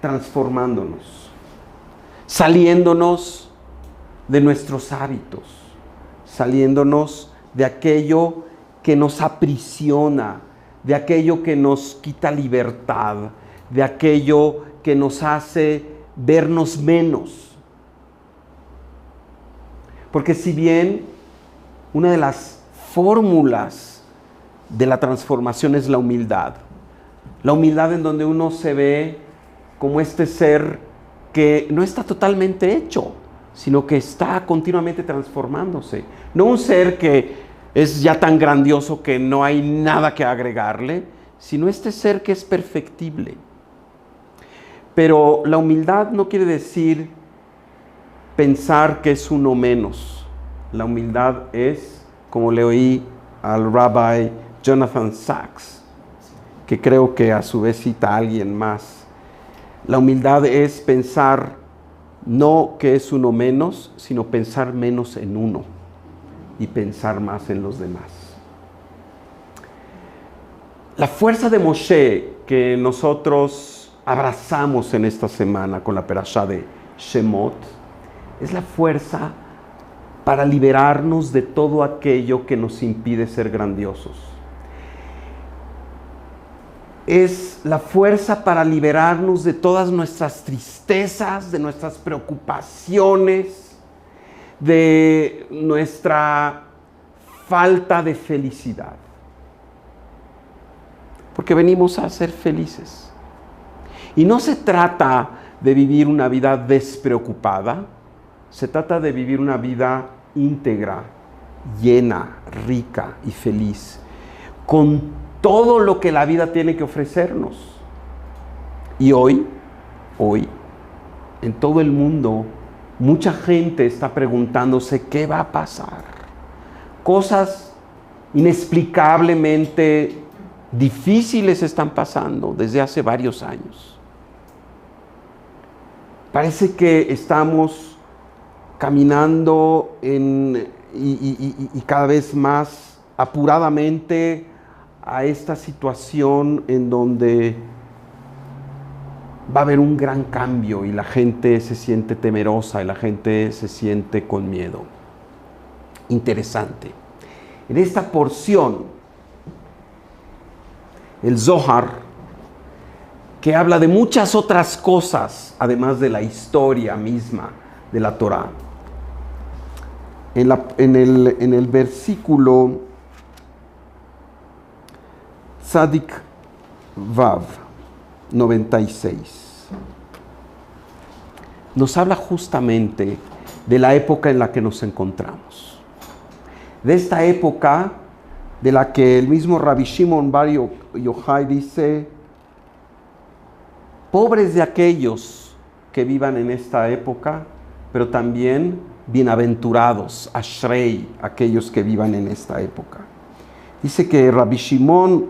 transformándonos, saliéndonos de nuestros hábitos, saliéndonos de aquello que nos aprisiona, de aquello que nos quita libertad, de aquello que nos hace vernos menos. Porque si bien una de las fórmulas de la transformación es la humildad en donde uno se ve como este ser que no está totalmente hecho, sino que está continuamente transformándose. No un ser que es ya tan grandioso que no hay nada que agregarle, sino este ser que es perfectible. Pero la humildad no quiere decir pensar que es uno menos. La humildad es, como le oí al Rabbi Jonathan Sachs, que creo que a su vez cita a alguien más. La humildad es pensar no que es uno menos, sino pensar menos en uno y pensar más en los demás. La fuerza de Moshe que nosotros abrazamos en esta semana con la perashá de Shemot es la fuerza para liberarnos de todo aquello que nos impide ser grandiosos. Es la fuerza para liberarnos de todas nuestras tristezas, de nuestras preocupaciones, de nuestra falta de felicidad. Porque venimos a ser felices. Y no se trata de vivir una vida despreocupada, se trata de vivir una vida íntegra, llena, rica y feliz, con todo lo que la vida tiene que ofrecernos. Y hoy, en todo el mundo, mucha gente está preguntándose qué va a pasar. Cosas inexplicablemente difíciles están pasando desde hace varios años. Parece que estamos caminando y cada vez más apuradamente a esta situación en donde va a haber un gran cambio y la gente se siente temerosa y la gente se siente con miedo. Interesante. En esta porción, el Zohar, que habla de muchas otras cosas, además de la historia misma de la Torá. En el versículo Tzadik Vav 96, nos habla justamente de la época en la que nos encontramos. De esta época de la que el mismo Rabbi Shimon Bar Yochai dice: pobres de aquellos que vivan en esta época, pero también bienaventurados, Ashrei, aquellos que vivan en esta época. Dice que Rabbi Shimon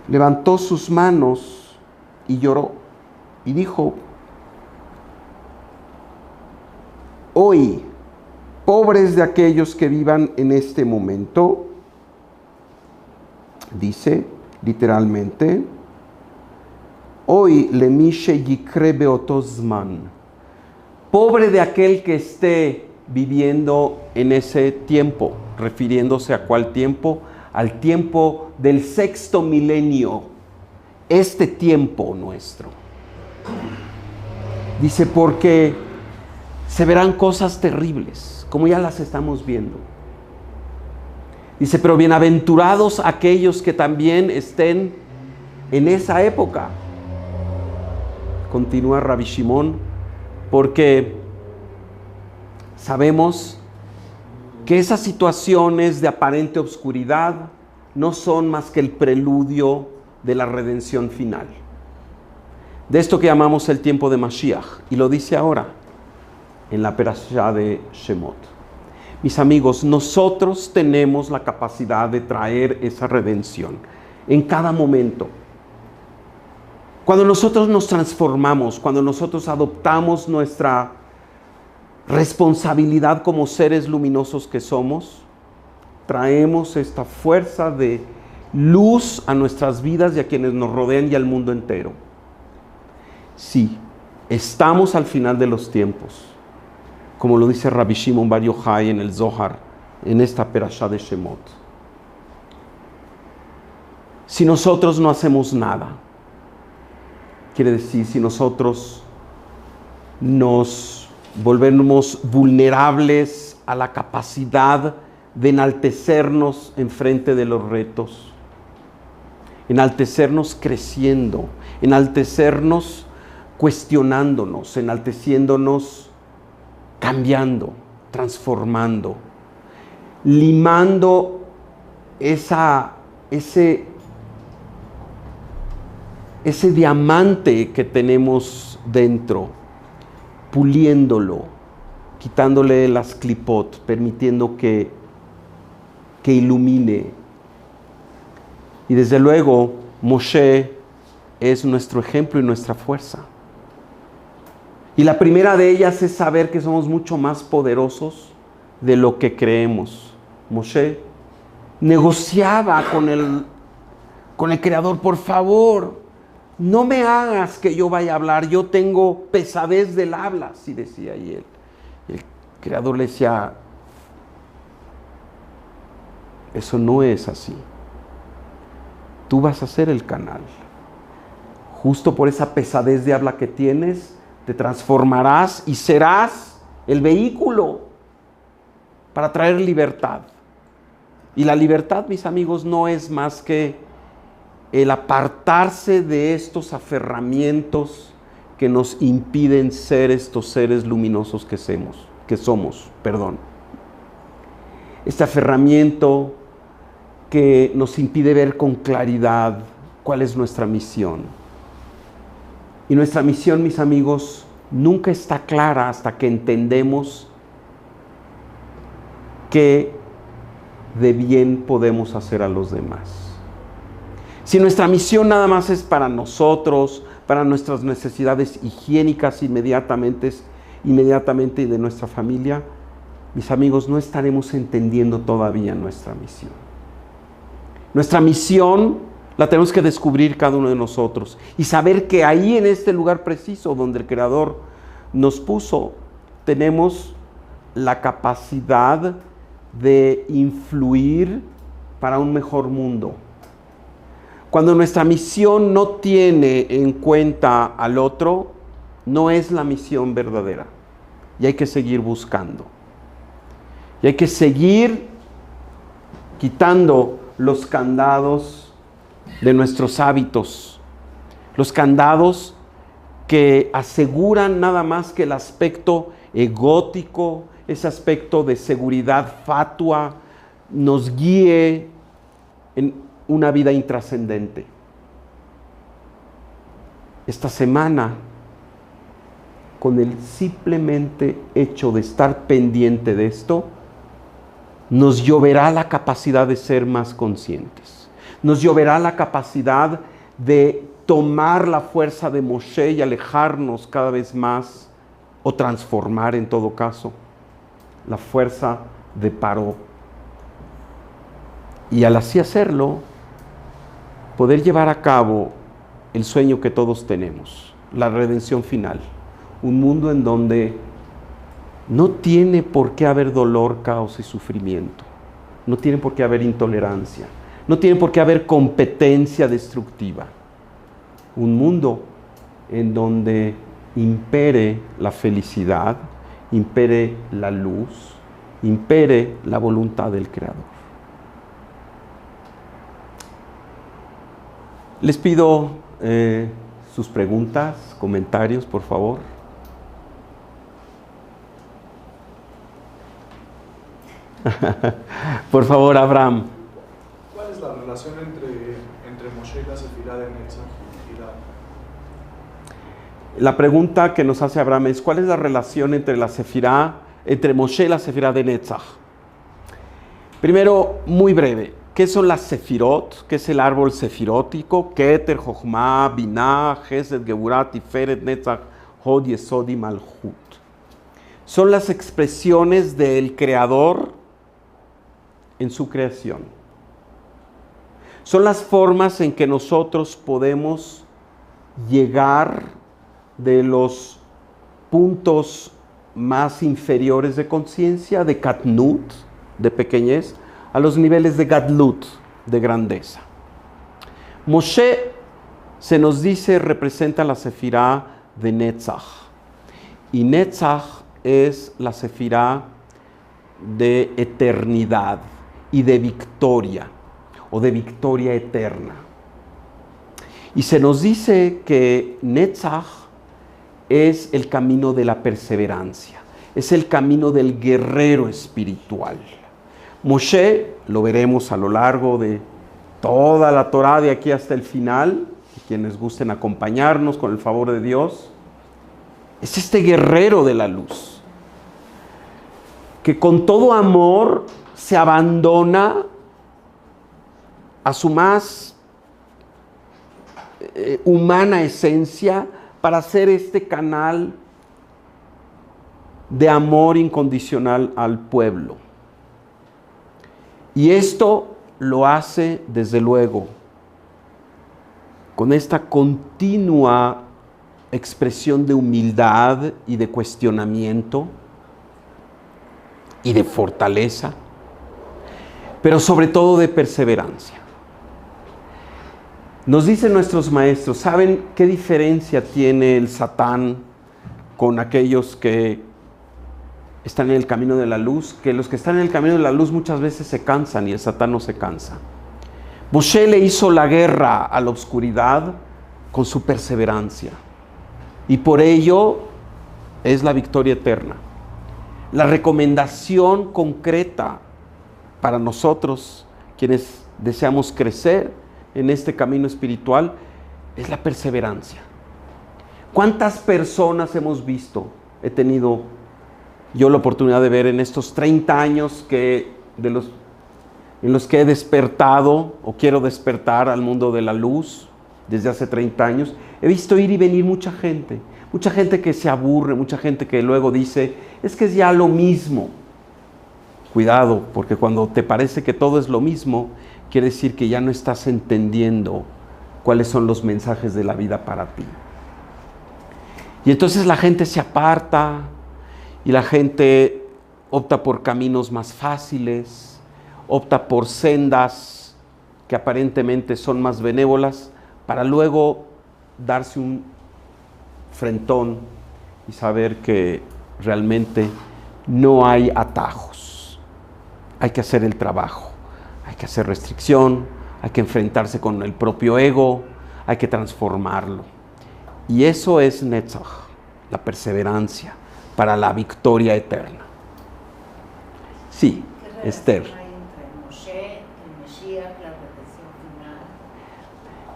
levantó sus manos y lloró y dijo: hoy, pobres de aquellos que vivan en este momento, dice literalmente, hoy lemishe yikre beotozman, pobre de aquel que esté viviendo en ese tiempo, refiriéndose a cuál tiempo, al tiempo del sexto milenio, este tiempo nuestro. Dice, porque se verán cosas terribles, como ya las estamos viendo. Dice, pero bienaventurados aquellos que también estén en esa época. Continúa Rabbi Shimon, porque sabemos que esas situaciones de aparente obscuridad no son más que el preludio de la redención final. De esto que llamamos el tiempo de Mashiach. Y lo dice ahora en la Perashá de Shemot. Mis amigos, nosotros tenemos la capacidad de traer esa redención en cada momento. Cuando nosotros nos transformamos, cuando nosotros adoptamos nuestra responsabilidad como seres luminosos que somos, traemos esta fuerza de luz a nuestras vidas y a quienes nos rodean y al mundo entero. Sí, estamos al final de los tiempos, como lo dice Rabbi Shimon Bar Yochai en el Zohar, en esta Perashá de Shemot. Si nosotros no hacemos nada, quiere decir, si nosotros nos volvemos vulnerables a la capacidad de enaltecernos en frente de los retos, enaltecernos creciendo, enaltecernos cuestionándonos, enalteciéndonos, cambiando, transformando, limando ese diamante que tenemos dentro, puliéndolo, quitándole las clipot, permitiendo que ilumine. Y desde luego, Moshe es nuestro ejemplo y nuestra fuerza. Y la primera de ellas es saber que somos mucho más poderosos de lo que creemos. Moshe negociaba con el Creador: por favor, no me hagas que yo vaya a hablar, yo tengo pesadez del habla, así decía. Y el Creador le decía: eso no es así. Tú vas a ser el canal. Justo por esa pesadez de habla que tienes, te transformarás y serás el vehículo para traer libertad. Y la libertad, mis amigos, no es más que el apartarse de estos aferramientos que nos impiden ser estos seres luminosos que somos. Este aferramiento que nos impide ver con claridad cuál es nuestra misión. Y nuestra misión, mis amigos, nunca está clara hasta que entendemos qué de bien podemos hacer a los demás. Si nuestra misión nada más es para nosotros, para nuestras necesidades higiénicas inmediatamente y de nuestra familia, mis amigos, no estaremos entendiendo todavía nuestra misión. Nuestra misión la tenemos que descubrir cada uno de nosotros y saber que ahí, en este lugar preciso donde el Creador nos puso, tenemos la capacidad de influir para un mejor mundo. Cuando nuestra misión no tiene en cuenta al otro, no es la misión verdadera. Y hay que seguir buscando. Y hay que seguir quitando los candados de nuestros hábitos. Los candados que aseguran nada más que el aspecto egótico, ese aspecto de seguridad fatua, nos guíe en una vida intrascendente. Esta semana, con el simplemente hecho de estar pendiente de esto, nos lloverá la capacidad de ser más conscientes. Nos lloverá la capacidad de tomar la fuerza de Moshe y alejarnos cada vez más, o transformar en todo caso, la fuerza de Paró. Y al así hacerlo, poder llevar a cabo el sueño que todos tenemos, la redención final. Un mundo en donde no tiene por qué haber dolor, caos y sufrimiento. No tiene por qué haber intolerancia. No tiene por qué haber competencia destructiva. Un mundo en donde impere la felicidad, impere la luz, impere la voluntad del Creador. Les pido sus preguntas, comentarios, por favor. Por favor, Abraham. ¿Cuál es la relación entre Moshe y la Sefirá de Netzach? La pregunta que nos hace Abraham es: ¿cuál es la relación entre Moshe y la Sefirá de Netzach? Primero, muy breve, ¿qué son las Sefirot? ¿Qué es el árbol sefirótico? Keter, Jochma, Binah, Gesed, Geburah, Tiferet, Netzach, Hod, Yesod y Malchut. Son las expresiones del Creador en su creación. Son las formas en que nosotros podemos llegar de los puntos más inferiores de conciencia, de Katnut, de pequeñez, a los niveles de Gadlut, de grandeza. Moshe, se nos dice, representa la Sefirá de Netzach. Y Netzach es la Sefirá de eternidad y de victoria, o de victoria eterna. Y se nos dice que Netzach es el camino de la perseverancia, es el camino del guerrero espiritual. Moshe, lo veremos a lo largo de toda la Torá de aquí hasta el final, y quienes gusten acompañarnos con el favor de Dios, es este guerrero de la luz, que con todo amor se abandona a su más humana esencia para ser este canal de amor incondicional al pueblo. Y esto lo hace, desde luego, con esta continua expresión de humildad y de cuestionamiento y de fortaleza, pero sobre todo de perseverancia. Nos dicen nuestros maestros, ¿saben qué diferencia tiene el Satán con aquellos que están en el camino de la luz? Que los que están en el camino de la luz muchas veces se cansan y el Satán no se cansa. Moshe le hizo la guerra a la oscuridad con su perseverancia, y por ello es la victoria eterna. La recomendación concreta para nosotros, quienes deseamos crecer en este camino espiritual, es la perseverancia. ¿Cuántas personas hemos visto? He tenido yo la oportunidad de ver en estos 30 años en los que he despertado o quiero despertar al mundo de la luz, desde hace 30 años, he visto ir y venir mucha gente que se aburre, mucha gente que luego dice, es que es ya lo mismo. Cuidado, porque cuando te parece que todo es lo mismo, quiere decir que ya no estás entendiendo cuáles son los mensajes de la vida para ti. Y entonces la gente se aparta y la gente opta por caminos más fáciles, opta por sendas que aparentemente son más benévolas para luego darse un frentón y saber que realmente no hay atajos. Hay que hacer el trabajo, hay que hacer restricción, hay que enfrentarse con el propio ego, hay que transformarlo. Y eso es Netzach, la perseverancia para la victoria eterna. Sí, Esther.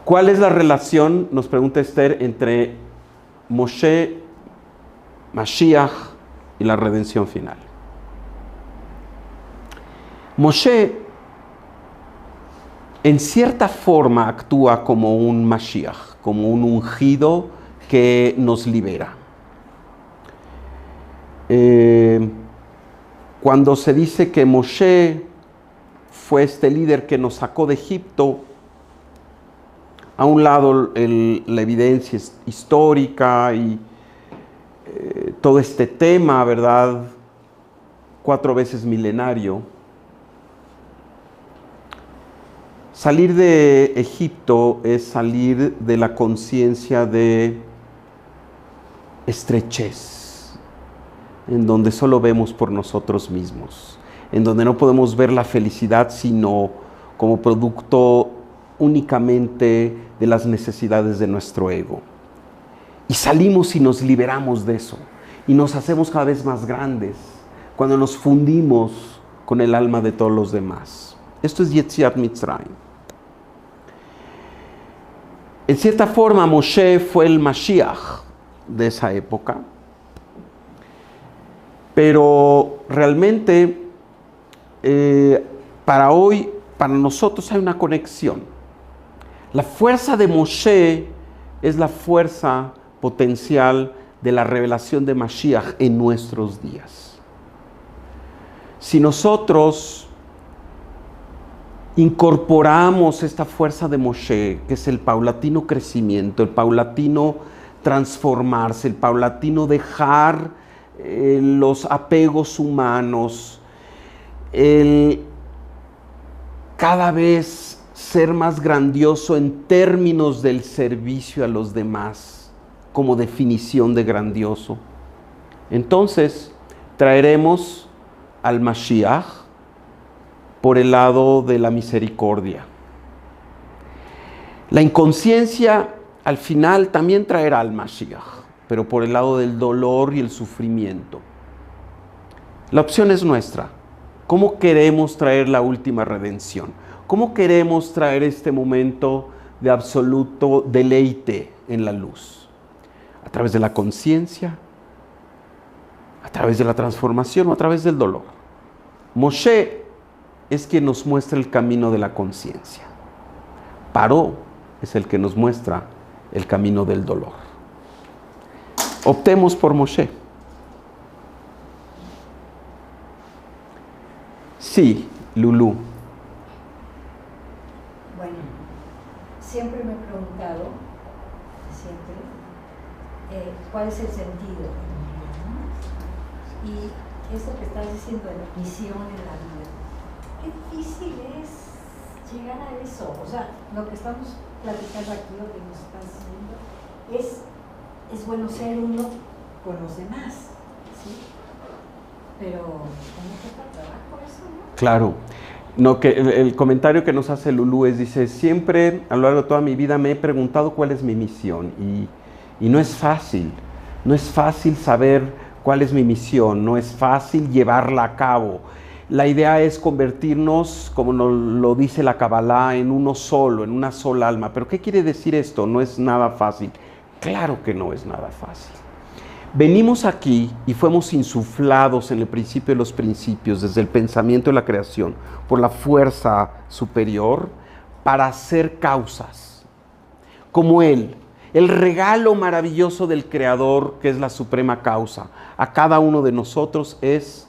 ¿Cuál es la relación, nos pregunta Esther, entre Moshe, Mashiach y la redención final? Moshe, en cierta forma, actúa como un Mashiach, como un ungido que nos libera. Cuando se dice que Moshe fue este líder que nos sacó de Egipto, a un lado la evidencia histórica y todo este tema, ¿verdad? 4 veces milenario. Salir de Egipto es salir de la conciencia de estrechez, en donde solo vemos por nosotros mismos, en donde no podemos ver la felicidad sino como producto únicamente de las necesidades de nuestro ego. Y salimos y nos liberamos de eso, y nos hacemos cada vez más grandes, cuando nos fundimos con el alma de todos los demás. Esto es Yetziat Mitzrayim. En cierta forma, Moshe fue el Mashiach de esa época, pero realmente para hoy, para nosotros hay una conexión. La fuerza de Moshe es la fuerza potencial de la revelación de Mashiach en nuestros días. Si nosotros incorporamos esta fuerza de Moshe, que es el paulatino crecimiento, el paulatino transformarse, el paulatino dejar los apegos humanos, el cada vez ser más grandioso en términos del servicio a los demás, como definición de grandioso. Entonces, traeremos al Mashiach por el lado de la misericordia. La inconsciencia al final también traerá al Mashiach, pero por el lado del dolor y el sufrimiento. La opción es nuestra. ¿Cómo queremos traer la última redención? ¿Cómo queremos traer este momento de absoluto deleite en la luz? ¿A través de la conciencia? ¿A través de la transformación o a través del dolor? Moshe es quien nos muestra el camino de la conciencia. Paró es el que nos muestra el camino del dolor. Optemos por Moshe. Sí, Lulú. Bueno, siempre me he preguntado, cuál es el sentido. Y eso que estás diciendo de la misión en la vida, qué difícil es llegar a eso. O sea, lo que estamos platicando aquí, lo que nos estás diciendo, es bueno ser uno con los demás, ¿sí? Pero ¿cómo cuesta trabajo eso, no? Claro. No, que el comentario que nos hace Lulú dice, siempre a lo largo de toda mi vida me he preguntado cuál es mi misión y no es fácil saber cuál es mi misión, no es fácil llevarla a cabo. La idea es convertirnos, como nos lo dice la Kabbalah, en uno solo, en una sola alma. ¿Pero qué quiere decir esto? No es nada fácil. Claro que no es nada fácil. Venimos aquí y fuimos insuflados en el principio de los principios, desde el pensamiento de la creación, por la fuerza superior, para hacer causas. como Él. El regalo maravilloso del Creador, que es la suprema causa, a cada uno de nosotros es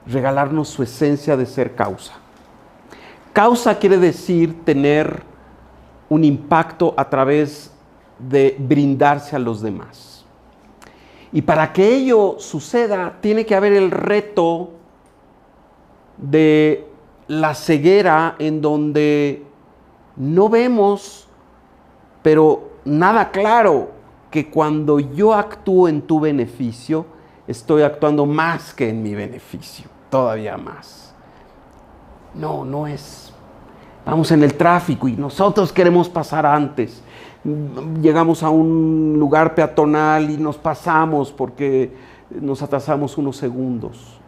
regalarnos su esencia de ser causa. Causa quiere decir tener un impacto a través de brindarse a los demás. Y para que ello suceda, tiene que haber el reto de la ceguera en donde no vemos, pero nada claro, que cuando yo actúo en tu beneficio, estoy actuando más que en mi beneficio, todavía más. No es. Vamos en el tráfico y nosotros queremos pasar antes. Llegamos a un lugar peatonal y nos pasamos porque nos atrasamos unos segundos.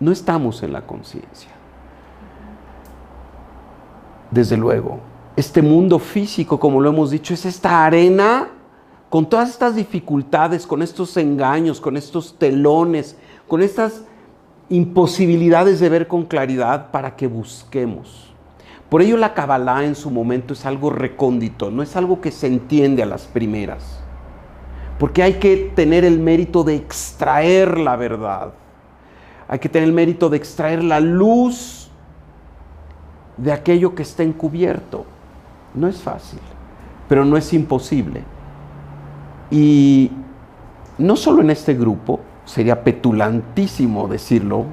No estamos en la conciencia. Desde luego, este mundo físico, como lo hemos dicho, es esta arena con todas estas dificultades, con estos engaños, con estos telones, con estas imposibilidades de ver con claridad para que busquemos. Por ello la Kabbalah en su momento es algo recóndito, no es algo que se entiende a las primeras. Porque hay que tener el mérito de extraer la verdad. Hay que tener el mérito de extraer la luz de aquello que está encubierto. No es fácil, pero no es imposible. Y no solo en este grupo, sería petulantísimo decirlo,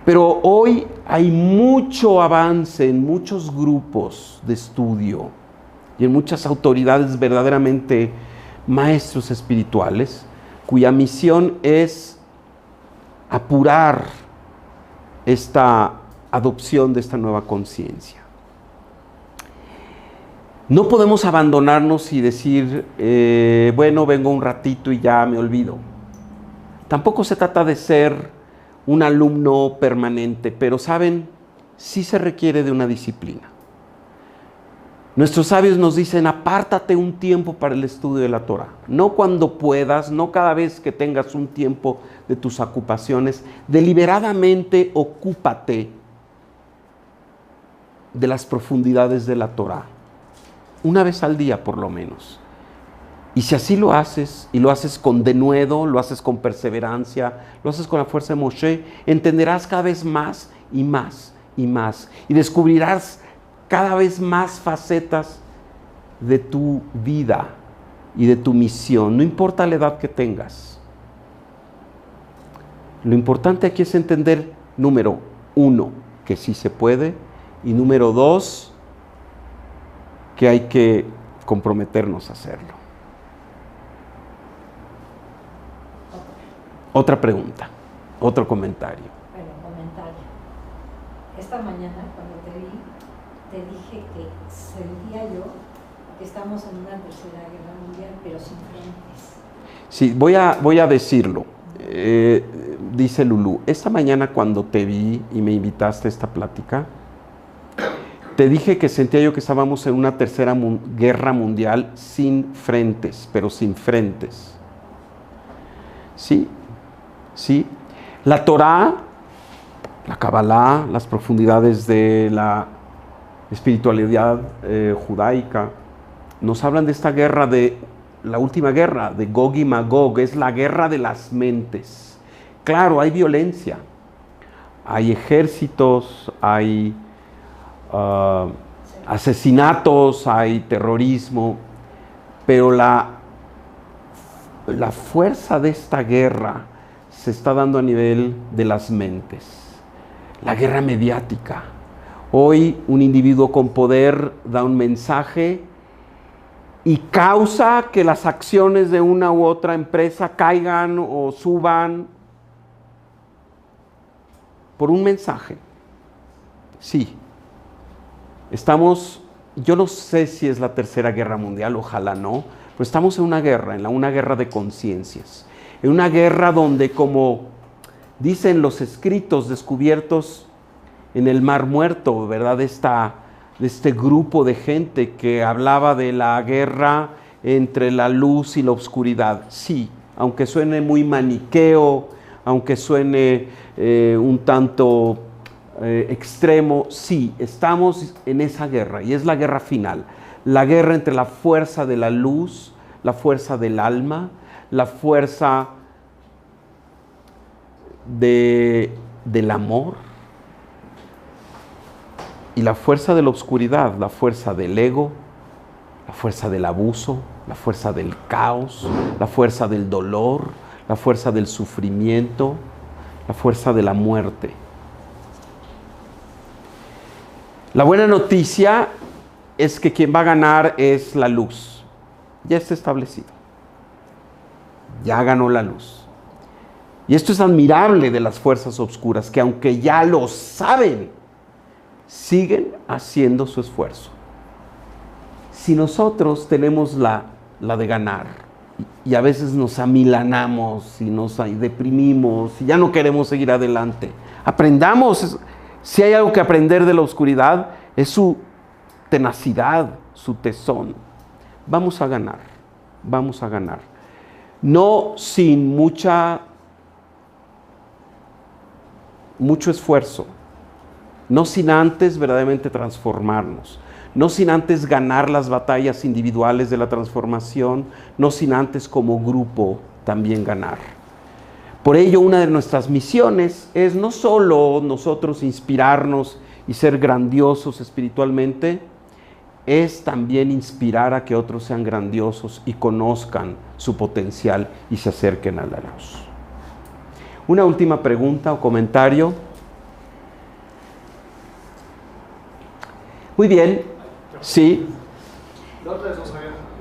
pero hoy hay mucho avance en muchos grupos de estudio y en muchas autoridades verdaderamente maestros espirituales, cuya misión es apurar esta adopción de esta nueva conciencia. No podemos abandonarnos y decir, bueno, vengo un ratito y ya me olvido. Tampoco se trata de ser un alumno permanente, pero ¿saben? Sí se requiere de una disciplina. Nuestros sabios nos dicen, apártate un tiempo para el estudio de la Torah. No cuando puedas, no cada vez que tengas un tiempo de tus ocupaciones. Deliberadamente ocúpate de las profundidades de la Torah. Una vez al día, por lo menos. Y si así lo haces, y lo haces con denuedo, lo haces con perseverancia, lo haces con la fuerza de Moshe, entenderás cada vez más y más y más. Y descubrirás cada vez más facetas de tu vida y de tu misión, no importa la edad que tengas. Lo importante aquí es entender, número 1, que sí se puede, y número 2, que hay que comprometernos a hacerlo. Otra pregunta, otro comentario. Bueno, comentario. Esta mañana cuando te vi, te dije que sentía yo que estamos en una tercera guerra mundial, pero sin frentes. Sí, voy a decirlo. Dice Lulú, esta mañana cuando te vi y me invitaste a esta plática, te dije que sentía yo que estábamos en una tercera guerra mundial sin frentes, pero sin frentes. Sí. Sí, la Torá, la Kabbalah, las profundidades de la espiritualidad judaica, nos hablan de esta guerra, de la última guerra, de Gog y Magog, es la guerra de las mentes. Claro, hay violencia, hay ejércitos, hay asesinatos, hay terrorismo, pero la fuerza de esta guerra se está dando a nivel de las mentes. La guerra mediática. Hoy un individuo con poder da un mensaje y causa que las acciones de una u otra empresa caigan o suban por un mensaje. Sí. Yo no sé si es la tercera guerra mundial, ojalá no, pero estamos en una guerra, una guerra de conciencias. En una guerra donde, como dicen los escritos descubiertos en el Mar Muerto, ¿verdad? De este grupo de gente que hablaba de la guerra entre la luz y la oscuridad. Sí, aunque suene muy maniqueo, aunque suene un tanto extremo, sí, estamos en esa guerra y es la guerra final. la guerra entre la fuerza de la luz, la fuerza del alma, la fuerza del amor y la fuerza de la oscuridad, la fuerza del ego, la fuerza del abuso, la fuerza del caos, la fuerza del dolor, la fuerza del sufrimiento, la fuerza de la muerte. La buena noticia es que quien va a ganar es la luz. Ya está establecido. Ya ganó la luz. Y esto es admirable de las fuerzas oscuras, que aunque ya lo saben, siguen haciendo su esfuerzo. Si nosotros tenemos la de ganar, y a veces nos amilanamos y nos deprimimos y ya no queremos seguir adelante, aprendamos. Si hay algo que aprender de la oscuridad, es su tenacidad, su tesón. Vamos a ganar, vamos a ganar. No sin mucho esfuerzo, no sin antes verdaderamente transformarnos, no sin antes ganar las batallas individuales de la transformación, no sin antes como grupo también ganar. Por ello, una de nuestras misiones es no solo nosotros inspirarnos y ser grandiosos espiritualmente, es también inspirar a que otros sean grandiosos y conozcan su potencial y se acerquen a la luz. Una última pregunta o comentario. Muy bien, sí. La otra vez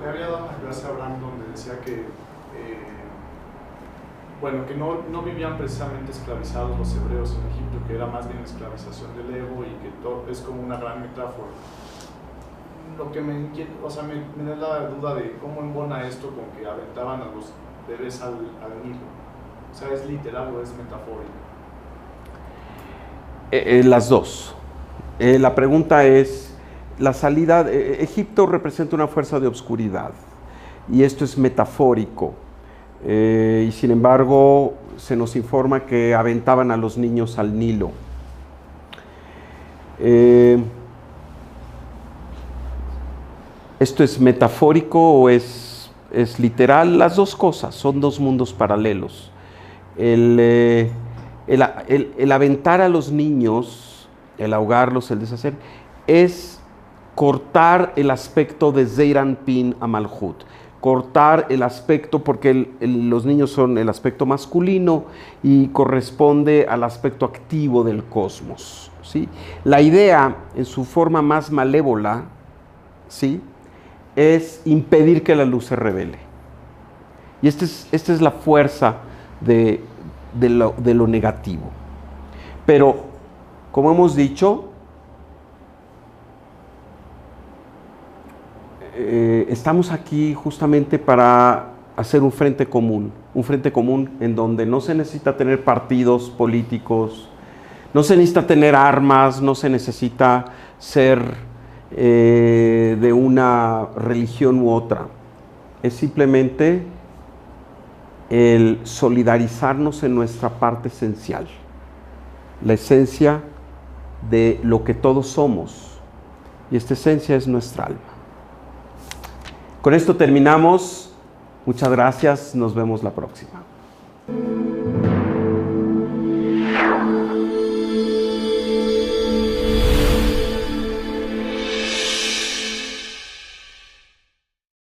me había dado una clase a Abraham donde decía que que no vivían precisamente esclavizados los hebreos en Egipto, que era más bien esclavización del ego y que todo es como una gran metáfora. Lo que me inquieta, me da la duda de cómo embona esto con que aventaban a los bebés al Nilo. O sea, ¿es literal o es metafórico? Las dos. La pregunta es, la salida, Egipto representa una fuerza de oscuridad y esto es metafórico. Y sin embargo se nos informa que aventaban a los niños al Nilo. ¿Esto es metafórico o es literal? Las dos cosas, son dos mundos paralelos. El aventar a los niños, el ahogarlos, el deshacer, es cortar el aspecto de Zeir Anpin a Malhut. Cortar el aspecto, porque los niños son el aspecto masculino y corresponde al aspecto activo del cosmos, ¿sí? La idea, en su forma más malévola, ¿sí?, es impedir que la luz se revele. Y esta es la fuerza de lo negativo. Pero, como hemos dicho, estamos aquí justamente para hacer un frente común en donde no se necesita tener partidos políticos, no se necesita tener armas, no se necesita ser de una religión u otra. Es simplemente el solidarizarnos en nuestra parte esencial, la esencia de lo que todos somos, y esta esencia es nuestra alma. Con esto terminamos. Muchas gracias. Nos vemos la próxima.